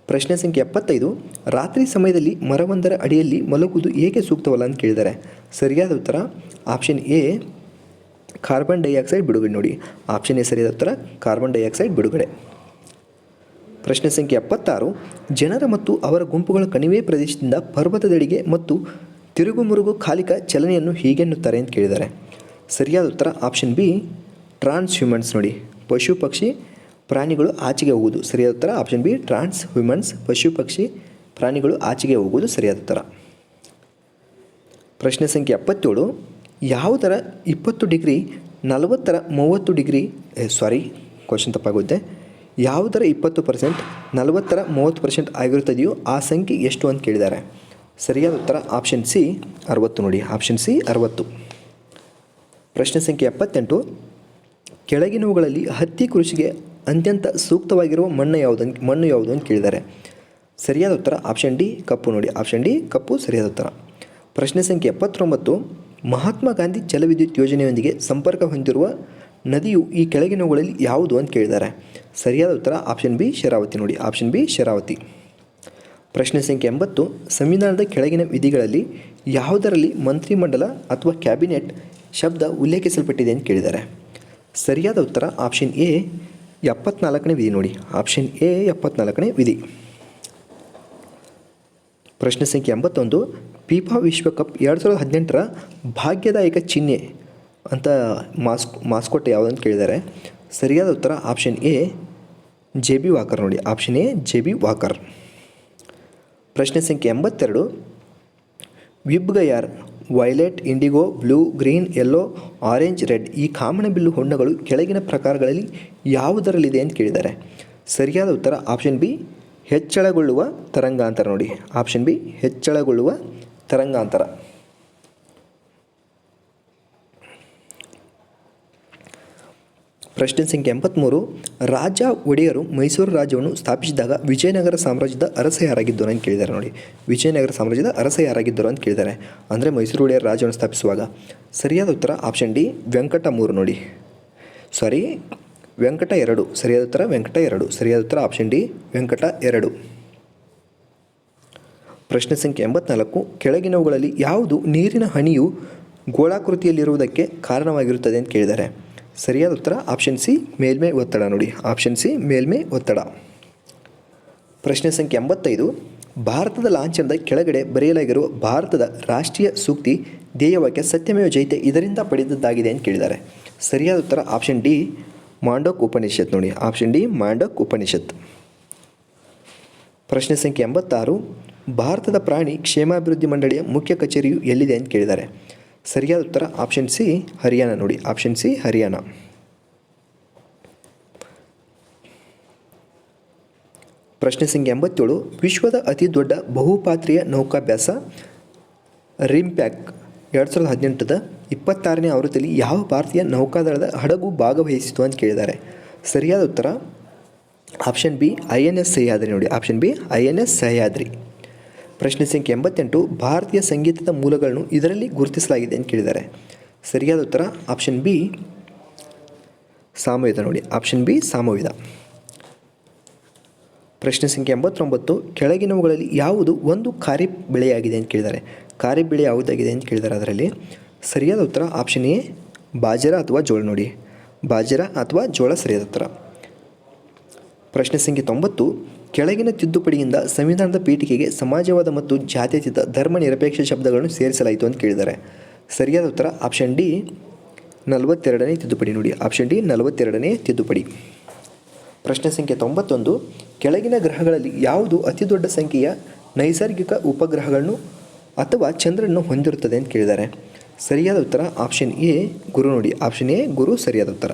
S1: ಪ್ರಶ್ನೆ ಸಂಖ್ಯೆ 75 ರಾತ್ರಿ ಸಮಯದಲ್ಲಿ ಮರವೊಂದರ ಅಡಿಯಲ್ಲಿ ಮಲಗುವುದು ಏಕೆ ಸೂಕ್ತವಲ್ಲ ಅಂತ ಕೇಳಿದ್ದಾರೆ. ಸರಿಯಾದ ಉತ್ತರ ಆಪ್ಷನ್ ಎ ಕಾರ್ಬನ್ ಡೈಆಕ್ಸೈಡ್ ಬಿಡುಗಡೆ ನೋಡಿ. ಆಪ್ಷನ್ ಎ ಸರಿಯಾದ ಉತ್ತರ ಕಾರ್ಬನ್ ಡೈಆಕ್ಸೈಡ್ ಬಿಡುಗಡೆ. ಪ್ರಶ್ನೆ ಸಂಖ್ಯೆ 76 ಜನರ ಮತ್ತು ಅವರ ಗುಂಪುಗಳ ಕಣಿವೆ ಪ್ರದೇಶದಿಂದ ಪರ್ವತದೆಡೆಗೆ ಮತ್ತು ತಿರುಗುಮುರುಗು ಕಾಲಿಕ ಚಲನೆಯನ್ನು ಹೀಗೆನ್ನುತ್ತಾರೆ ಅಂತ ಕೇಳಿದ್ದಾರೆ. ಸರಿಯಾದ ಉತ್ತರ ಆಪ್ಷನ್ ಬಿ ಟ್ರಾನ್ಸ್ ಹ್ಯೂಮನ್ಸ್ ನೋಡಿ. ಪಶು ಪಕ್ಷಿ ಪ್ರಾಣಿಗಳು ಆಚೆಗೆ ಹೋಗುವುದು. ಸರಿಯಾದ ಉತ್ತರ ಆಪ್ಷನ್ ಬಿ ಟ್ರಾನ್ಸ್ ಹ್ಯೂಮನ್ಸ್. ಪಶು ಪಕ್ಷಿ ಪ್ರಾಣಿಗಳು ಆಚೆಗೆ ಹೋಗುವುದು ಸರಿಯಾದ ಉತ್ತರ. ಪ್ರಶ್ನೆ ಸಂಖ್ಯೆ 77 ಯಾವುದರ 20 ಡಿಗ್ರಿ 40ರ 30 ಡಿಗ್ರಿ ಕ್ವಶನ್ ತಪ್ಪಾಗುತ್ತೆ. ಯಾವುದರ 20% 40ರ 30% ಆಗಿರುತ್ತದೆಯೋ ಆ ಸಂಖ್ಯೆ ಎಷ್ಟು ಅಂತ ಕೇಳಿದ್ದಾರೆ. ಸರಿಯಾದ ಉತ್ತರ ಆಪ್ಷನ್ ಸಿ 60 ನೋಡಿ. Option C 60. ಪ್ರಶ್ನೆ ಸಂಖ್ಯೆ 78 ಕೆಳಗಿನವುಗಳಲ್ಲಿ ಹತ್ತಿ ಕೃಷಿಗೆ ಅತ್ಯಂತ ಸೂಕ್ತವಾಗಿರುವ ಮಣ್ಣು ಯಾವುದು ಅಂತ ಕೇಳಿದ್ದಾರೆ. ಸರಿಯಾದ ಉತ್ತರ ಆಪ್ಷನ್ ಡಿ ಕಪ್ಪು ನೋಡಿ. ಆಪ್ಷನ್ ಡಿ ಕಪ್ಪು ಸರಿಯಾದ ಉತ್ತರ. ಪ್ರಶ್ನೆ ಸಂಖ್ಯೆ 79 ಮಹಾತ್ಮ ಗಾಂಧಿ ಜಲವಿದ್ಯುತ್ ಯೋಜನೆಯೊಂದಿಗೆ ಸಂಪರ್ಕ ಹೊಂದಿರುವ ನದಿಯು ಈ ಕೆಳಗಿನವುಗಳಲ್ಲಿ ಯಾವುದು ಅಂತ ಕೇಳಿದ್ದಾರೆ. ಸರಿಯಾದ ಉತ್ತರ ಆಪ್ಷನ್ ಬಿ ಶರಾವತಿ ನೋಡಿ. Option B Sharavathi. ಪ್ರಶ್ನೆ ಸಂಖ್ಯೆ 80 ಸಂವಿಧಾನದ ಕೆಳಗಿನ ವಿಧಿಗಳಲ್ಲಿ ಯಾವುದರಲ್ಲಿ ಮಂತ್ರಿಮಂಡಲ ಅಥವಾ ಕ್ಯಾಬಿನೆಟ್ ಶಬ್ದ ಉಲ್ಲೇಖಿಸಲ್ಪಟ್ಟಿದೆ ಅಂತ ಕೇಳಿದ್ದಾರೆ. ಸರಿಯಾದ ಉತ್ತರ ಆಪ್ಷನ್ ಎ 74ನೇ ವಿಧಿ ನೋಡಿ. ಆಪ್ಷನ್ ಎ 74ನೇ ವಿಧಿ. ಪ್ರಶ್ನೆ ಸಂಖ್ಯೆ 81 ಫಿಫಾ ವಿಶ್ವಕಪ್ 2018ರ ಭಾಗ್ಯದಾಯಕ ಚಿಹ್ನೆ ಅಂತ ಮಾಸ್ಕೋಟ್ ಯಾವುದಂತ ಕೇಳಿದ್ದಾರೆ. ಸರಿಯಾದ ಉತ್ತರ option A J B Walker ನೋಡಿ. Option A J B Walker. ಪ್ರಶ್ನೆ ಸಂಖ್ಯೆ 82 VIBGYOR violet, indigo, blue, green, yellow, orange, red ಈ ಕಾಮನಬಿಲ್ಲು ಹೊಂಡಗಳು ಕೆಳಗಿನ ಪ್ರಕಾರಗಳಲ್ಲಿ ಯಾವುದರಲ್ಲಿದೆ ಅಂತ ಕೇಳಿದ್ದಾರೆ. ಸರಿಯಾದ ಉತ್ತರ ಆಪ್ಷನ್ ಬಿ ಹೆಚ್ಚಳಗೊಳ್ಳುವ ತರಂಗಾಂತರ ನೋಡಿ. ಆಪ್ಷನ್ ಬಿ ಹೆಚ್ಚಳಗೊಳ್ಳುವ ತರಂಗಾಂತರ. ಪ್ರಶ್ನೆ ಸಂಖ್ಯೆ 83 ರಾಜ ಒಡೆಯರು ಮೈಸೂರು ರಾಜ್ಯವನ್ನು ಸ್ಥಾಪಿಸಿದಾಗ ವಿಜಯನಗರ ಸಾಮ್ರಾಜ್ಯದ ಅರಸ ಯಾರಾಗಿದ್ದರು ಅಂತ ಕೇಳಿದ್ದಾರೆ ನೋಡಿ. ವಿಜಯನಗರ ಸಾಮ್ರಾಜ್ಯದ ಅರಸ ಯಾರಾಗಿದ್ದರು ಅಂತ ಕೇಳಿದ್ದಾರೆ. ಅಂದರೆ ಮೈಸೂರು ಒಡೆಯರು ರಾಜ್ಯವನ್ನು ಸ್ಥಾಪಿಸುವಾಗ. ಸರಿಯಾದ ಉತ್ತರ ಆಪ್ಷನ್ ಡಿ ವೆಂಕಟ 3 ನೋಡಿ. ವೆಂಕಟ 2. ಸರಿಯಾದ ಉತ್ತರ ವೆಂಕಟ 2. ಸರಿಯಾದ ಉತ್ತರ ಆಪ್ಷನ್ ಡಿ ವೆಂಕಟ 2. ಪ್ರಶ್ನೆ ಸಂಖ್ಯೆ 84 ಕೆಳಗಿನವುಗಳಲ್ಲಿ ಯಾವುದು ನೀರಿನ ಹನಿಯು ಗೋಳಾಕೃತಿಯಲ್ಲಿರುವುದಕ್ಕೆ ಕಾರಣವಾಗಿರುತ್ತದೆ ಅಂತ ಕೇಳಿದ್ದಾರೆ. ಸರಿಯಾದ ಉತ್ತರ ಆಪ್ಷನ್ ಸಿ ಮೇಲ್ಮೈ ಒತ್ತಡ ನೋಡಿ. ಆಪ್ಷನ್ ಸಿ ಮೇಲ್ಮೈ ಒತ್ತಡ. ಪ್ರಶ್ನೆ ಸಂಖ್ಯೆ 85 ಭಾರತದ ಲಾಂಛನದ ಕೆಳಗಡೆ ಬರೆಯಲಾಗಿರುವ ಭಾರತದ ರಾಷ್ಟ್ರೀಯ ಸೂಕ್ತಿ ಧ್ಯೇಯವಾಕ್ಯ ಸತ್ಯಮೇವ ಜಯತೆ ಇದರಿಂದ ಪಡೆದದ್ದಾಗಿದೆ ಅಂತ ಕೇಳಿದ್ದಾರೆ. ಸರಿಯಾದ ಉತ್ತರ ಆಪ್ಷನ್ ಡಿ ಮಾಂಡೋಕ್ ಉಪನಿಷತ್ ನೋಡಿ. Option D Mandukya Upanishad. ಪ್ರಶ್ನೆ ಸಂಖ್ಯೆ 86 ಭಾರತದ ಪ್ರಾಣಿ ಕ್ಷೇಮಾಭಿವೃದ್ಧಿ ಮಂಡಳಿಯ ಮುಖ್ಯ ಕಚೇರಿಯು ಎಲ್ಲಿದೆ ಅಂತ ಕೇಳಿದ್ದಾರೆ. ಸರಿಯಾದ ಉತ್ತರ ಆಪ್ಷನ್ ಸಿ ಹರಿಯಾಣ ನೋಡಿ. Option C Haryana. ಪ್ರಶ್ನೆ ಸಂಖ್ಯೆ 87 ವಿಶ್ವದ ಅತಿ ದೊಡ್ಡ ಬಹುಪಾತ್ರೀಯ ನೌಕಾಭ್ಯಾಸ ರಿಮ್ಪ್ಯಾಕ್ 2018ದ 26ನೇ ಆವೃತ್ತಿಯಲ್ಲಿ ಯಾವ ಭಾರತೀಯ ನೌಕಾದಳದ ಹಡಗು ಭಾಗವಹಿಸಿತು ಅಂತ ಕೇಳಿದ್ದಾರೆ. ಸರಿಯಾದ ಉತ್ತರ ಆಪ್ಷನ್ ಬಿ INS ಸಹ್ಯಾದ್ರಿ ನೋಡಿ. Option B INS Sahyadri. ಪ್ರಶ್ನೆ ಸಂಖ್ಯೆ 88 ಭಾರತೀಯ ಸಂಗೀತದ ಮೂಲಗಳನ್ನು ಇದರಲ್ಲಿ ಗುರುತಿಸಲಾಗಿದೆ ಅಂತ ಕೇಳಿದ್ದಾರೆ. ಸರಿಯಾದ ಉತ್ತರ ಆಪ್ಷನ್ ಬಿ ಸಾಮವೇದ ನೋಡಿ. Option B Samaveda. ಪ್ರಶ್ನೆ ಸಂಖ್ಯೆ 89 ಕೆಳಗಿನವುಗಳಲ್ಲಿ ಯಾವುದು ಒಂದು ಖಾರಿಫ್ ಬೆಳೆಯಾಗಿದೆ ಅಂತ ಕೇಳಿದ್ದಾರೆ. ಖಾರಿಫ್ ಬೆಳೆ ಯಾವುದಾಗಿದೆ ಅಂತ ಕೇಳಿದ್ದಾರೆ. ಅದರಲ್ಲಿ ಸರಿಯಾದ ಉತ್ತರ ಆಪ್ಷನ್ ಎ ಬಾಜರಾ ಅಥವಾ ಜೋಳ ನೋಡಿ. ಬಾಜರಾ ಅಥವಾ ಜೋಳ ಸರಿಯಾದ ಉತ್ತರ. ಪ್ರಶ್ನೆ ಸಂಖ್ಯೆ 90 ಕೆಳಗಿನ ತಿದ್ದುಪಡಿಯಿಂದ ಸಂವಿಧಾನದ ಪೀಠಿಕೆಗೆ ಸಮಾಜವಾದ ಮತ್ತು ಜಾತ್ಯತೀತ ಧರ್ಮ ನಿರಪೇಕ್ಷ ಶಬ್ದಗಳನ್ನು ಸೇರಿಸಲಾಯಿತು ಅಂತ ಕೇಳಿದ್ದಾರೆ. ಸರಿಯಾದ ಉತ್ತರ ಆಪ್ಷನ್ ಡಿ 42ನೇ ತಿದ್ದುಪಡಿ. ನೋಡಿ, ಆಪ್ಷನ್ ಡಿ 42ನೇ ತಿದ್ದುಪಡಿ. ಪ್ರಶ್ನೆ ಸಂಖ್ಯೆ 91. ಕೆಳಗಿನ ಗ್ರಹಗಳಲ್ಲಿ ಯಾವುದು ಅತಿ ದೊಡ್ಡ ಸಂಖ್ಯೆಯ ನೈಸರ್ಗಿಕ ಉಪಗ್ರಹಗಳನ್ನು ಅಥವಾ ಚಂದ್ರನನ್ನು ಹೊಂದಿರುತ್ತದೆ ಅಂತ ಕೇಳಿದ್ದಾರೆ. ಸರಿಯಾದ ಉತ್ತರ ಆಪ್ಷನ್ ಎ ಗುರು. ನೋಡಿ, ಆಪ್ಷನ್ ಎ ಗುರು ಸರಿಯಾದ ಉತ್ತರ.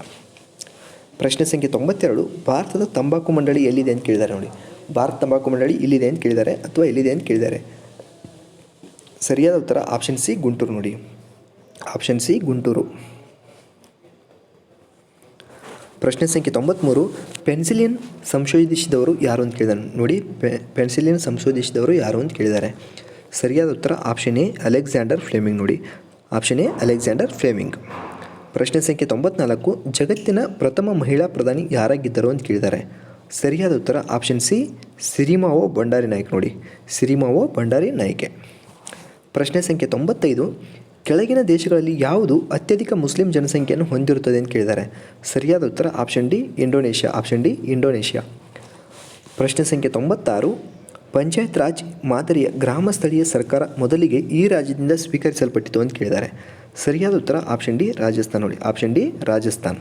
S1: ಪ್ರಶ್ನೆ ಸಂಖ್ಯೆ 92. ಭಾರತದ ತಂಬಾಕು ಮಂಡಳಿ ಎಲ್ಲಿದೆ ಅಂತ ಕೇಳಿದ್ದಾರೆ. ನೋಡಿ, ಭಾರತ ತಂಬಾಕು ಮಂಡಳಿ ಇಲ್ಲಿದೆ ಅಂತ ಕೇಳಿದ್ದಾರೆ ಅಥವಾ ಎಲ್ಲಿದೆ ಅಂತ ಕೇಳಿದ್ದಾರೆ. ಸರಿಯಾದ ಉತ್ತರ ಆಪ್ಷನ್ ಸಿ ಗುಂಟೂರು. ನೋಡಿ, ಆಪ್ಷನ್ ಸಿ ಗುಂಟೂರು. ಪ್ರಶ್ನೆ ಸಂಖ್ಯೆ 93. ಪೆನ್ಸಿಲಿನ್ ಸಂಶೋಧಿಸಿದವರು ಯಾರು ಅಂತ ಕೇಳಿದ್ದಾರೆ. ನೋಡಿ, ಪೆನ್ಸಿಲಿನ್ ಸಂಶೋಧಿಸಿದವರು ಯಾರು ಅಂತ ಕೇಳಿದ್ದಾರೆ. ಸರಿಯಾದ ಉತ್ತರ ಆಪ್ಷನ್ ಎ ಅಲೆಕ್ಸಾಂಡರ್ ಫ್ಲೆಮಿಂಗ್. ನೋಡಿ, ಆಪ್ಷನ್ ಎ ಅಲೆಕ್ಸಾಂಡರ್ ಫ್ಲೆಮಿಂಗ್. ಪ್ರಶ್ನೆ ಸಂಖ್ಯೆ 94. ಜಗತ್ತಿನ ಪ್ರಥಮ ಮಹಿಳಾ ಪ್ರಧಾನಿ ಯಾರಾಗಿದ್ದರು ಅಂತ ಕೇಳಿದ್ದಾರೆ. ಸರಿಯಾದ ಉತ್ತರ ಆಪ್ಷನ್ ಸಿ ಸಿರಿಮಾವೋ ಭಂಡಾರಿ ನಾಯ್ಕ. ನೋಡಿ, ಸಿರಿಮಾವೋ ಭಂಡಾರಿ ನಾಯ್ಕೆ. ಪ್ರಶ್ನೆ ಸಂಖ್ಯೆ 95. ಕೆಳಗಿನ ದೇಶಗಳಲ್ಲಿ ಯಾವುದು ಅತ್ಯಧಿಕ ಮುಸ್ಲಿಂ ಜನಸಂಖ್ಯೆಯನ್ನು ಹೊಂದಿರುತ್ತದೆ ಅಂತ ಕೇಳಿದ್ದಾರೆ. ಸರಿಯಾದ ಉತ್ತರ option D Indonesia. Option D Indonesia. ಪ್ರಶ್ನೆ ಸಂಖ್ಯೆ 96. ಪಂಚಾಯತ್ ರಾಜ್ ಮಾದರಿಯ ಗ್ರಾಮ ಸ್ಥಳೀಯ ಸರ್ಕಾರ ಮೊದಲಿಗೆ ಈ ರಾಜ್ಯದಿಂದ ಸ್ವೀಕರಿಸಲ್ಪಟ್ಟಿತು ಅಂತ ಕೇಳಿದ್ದಾರೆ. ಸರಿಯಾದ ಉತ್ತರ ಆಪ್ಷನ್ ಡಿ ರಾಜಸ್ಥಾನ್. ನೋಡಿ, ಆಪ್ಷನ್ ಡಿ ರಾಜಸ್ಥಾನ್.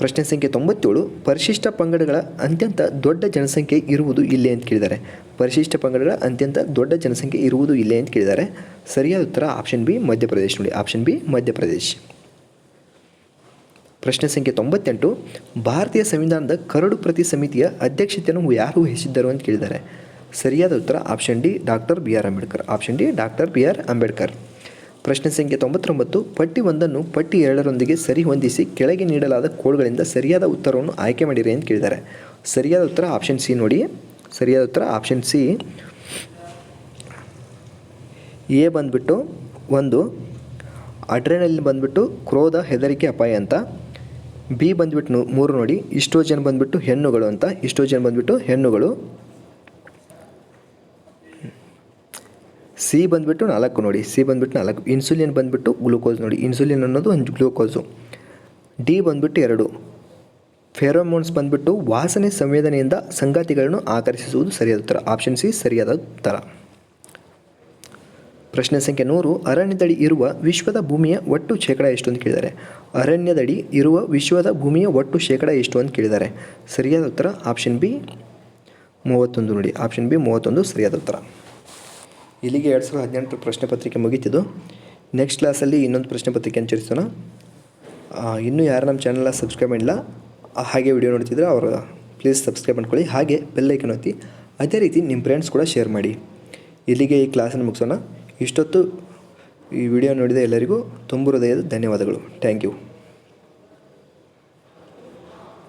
S1: ಪ್ರಶ್ನೆ ಸಂಖ್ಯೆ 97. ಪರಿಶಿಷ್ಟ ಪಂಗಡಗಳ ಅತ್ಯಂತ ದೊಡ್ಡ ಜನಸಂಖ್ಯೆ ಇರುವುದು ಇಲ್ಲೇ ಅಂತ ಕೇಳಿದ್ದಾರೆ. ಪರಿಶಿಷ್ಟ ಪಂಗಡಗಳ ಅತ್ಯಂತ ದೊಡ್ಡ ಜನಸಂಖ್ಯೆ ಇರುವುದು ಇಲ್ಲೇ ಅಂತ ಕೇಳಿದ್ದಾರೆ. ಸರಿಯಾದ ಉತ್ತರ ಆಪ್ಷನ್ ಬಿ ಮಧ್ಯಪ್ರದೇಶ್. ನೋಡಿ, ಆಪ್ಷನ್ ಬಿ ಮಧ್ಯಪ್ರದೇಶ್. ಪ್ರಶ್ನೆ ಸಂಖ್ಯೆ 98. ಭಾರತೀಯ ಸಂವಿಧಾನದ ಕರಡು ಪ್ರತಿ ಸಮಿತಿಯ ಅಧ್ಯಕ್ಷತೆಯನ್ನು ಯಾರು ವಹಿಸಿದ್ದರು ಅಂತ ಕೇಳಿದ್ದಾರೆ. ಸರಿಯಾದ ಉತ್ತರ option D doctor B R Ambedkar. Option D doctor B R Ambedkar. ಪ್ರಶ್ನೆ ಸಂಖ್ಯೆ 99. ಪಟ್ಟಿ 1ನ್ನು ಪಟ್ಟಿ 2ರೊಂದಿಗೆ ಸರಿ ಹೊಂದಿಸಿ ಕೆಳಗೆ ನೀಡಲಾದ ಕೋಡ್ಗಳಿಂದ ಸರಿಯಾದ ಉತ್ತರವನ್ನು ಆಯ್ಕೆ ಮಾಡಿರಿ ಅಂತ ಕೇಳಿದ್ದಾರೆ. ಸರಿಯಾದ ಉತ್ತರ ಆಪ್ಷನ್ ಸಿ. ನೋಡಿ, ಸರಿಯಾದ ಉತ್ತರ ಆಪ್ಷನ್ ಸಿ. ಎ ಬಂದುಬಿಟ್ಟು 1 ಅಡ್ರೆನಲಿನ್ ಬಂದುಬಿಟ್ಟು ಕ್ರೋಧ, ಹೆದರಿಕೆ, ಅಪಾಯ ಅಂತ. ಬಿ ಬಂದುಬಿಟ್ಟು 3 ನೋಡಿ ಈಸ್ಟ್ರೋಜನ್ ಬಂದುಬಿಟ್ಟು ಹೆಣ್ಣುಗಳು ಅಂತ. ಈಸ್ಟ್ರೋಜನ್ ಬಂದುಬಿಟ್ಟು ಹೆಣ್ಣುಗಳು. ಸಿ ಬಂದುಬಿಟ್ಟು 4 ನೋಡಿ, ಸಿ ಬಂದುಬಿಟ್ಟು 4 ಇನ್ಸುಲಿನ್ ಬಂದುಬಿಟ್ಟು ಗ್ಲೂಕೋಸ್. ನೋಡಿ, ಇನ್ಸುಲಿನ್ ಅನ್ನೋದು ಒಂದು ಗ್ಲೂಕೋಸು. ಡಿ ಬಂದುಬಿಟ್ಟು 2 ಫೆರೋಮೋನ್ಸ್ ಬಂದುಬಿಟ್ಟು ವಾಸನೆ ಸಂವೇದನೆಯಿಂದ ಸಂಗಾತಿಗಳನ್ನು ಆಕರ್ಷಿಸುವುದು. ಸರಿಯಾದ ಉತ್ತರ ಆಪ್ಷನ್ ಸಿ ಸರಿಯಾದ ಉತ್ತರ. ಪ್ರಶ್ನೆ ಸಂಖ್ಯೆ 100. ಅರಣ್ಯದಡಿ ಇರುವ ವಿಶ್ವದ ಭೂಮಿಯ ಒಟ್ಟು ಶೇಕಡ ಎಷ್ಟು ಅಂತ ಕೇಳಿದ್ದಾರೆ. ಅರಣ್ಯದಡಿ ಇರುವ ವಿಶ್ವದ ಭೂಮಿಯ ಒಟ್ಟು ಶೇಕಡ ಎಷ್ಟು ಅಂತ ಕೇಳಿದ್ದಾರೆ. ಸರಿಯಾದ ಉತ್ತರ ಆಪ್ಷನ್ ಬಿ 31. ನೋಡಿ, ಆಪ್ಷನ್ ಬಿ 31 ಸರಿಯಾದ ಉತ್ತರ. ಇಲ್ಲಿಗೆ 2018 ಪ್ರಶ್ನೆ ಪತ್ರಿಕೆ ಮುಗೀತಿದ್ದು. ನೆಕ್ಸ್ಟ್ ಕ್ಲಾಸಲ್ಲಿ ಇನ್ನೊಂದು ಪ್ರಶ್ನೆ ಪತ್ರಿಕೆ ಅನುಸರಿಸೋಣ. ಇನ್ನೂ ಯಾರು ನಮ್ಮ ಚಾನಲ್ನ ಸಬ್ಸ್ಕ್ರೈಬ್ ಮಾಡಿಲ್ಲ ಹಾಗೆ ವಿಡಿಯೋ ನೋಡ್ತಿದ್ರೆ ಅವರು ಪ್ಲೀಸ್ ಸಬ್ಸ್ಕ್ರೈಬ್ ಮಾಡ್ಕೊಳ್ಳಿ. ಹಾಗೆ ಬೆಲ್ ಐಕನ್ ಒತ್ತಿ. ಅದೇ ರೀತಿ ನಿಮ್ಮ ಫ್ರೆಂಡ್ಸ್ ಕೂಡ ಶೇರ್ ಮಾಡಿ. ಇಲ್ಲಿಗೆ ಈ ಕ್ಲಾಸನ್ನು ಮುಗಿಸೋಣ. ಇಷ್ಟೊತ್ತು ಈ ವಿಡಿಯೋ ನೋಡಿದ ಎಲ್ಲರಿಗೂ ತುಂಬ ಹೃದಯದ ಧನ್ಯವಾದಗಳು. Thank you.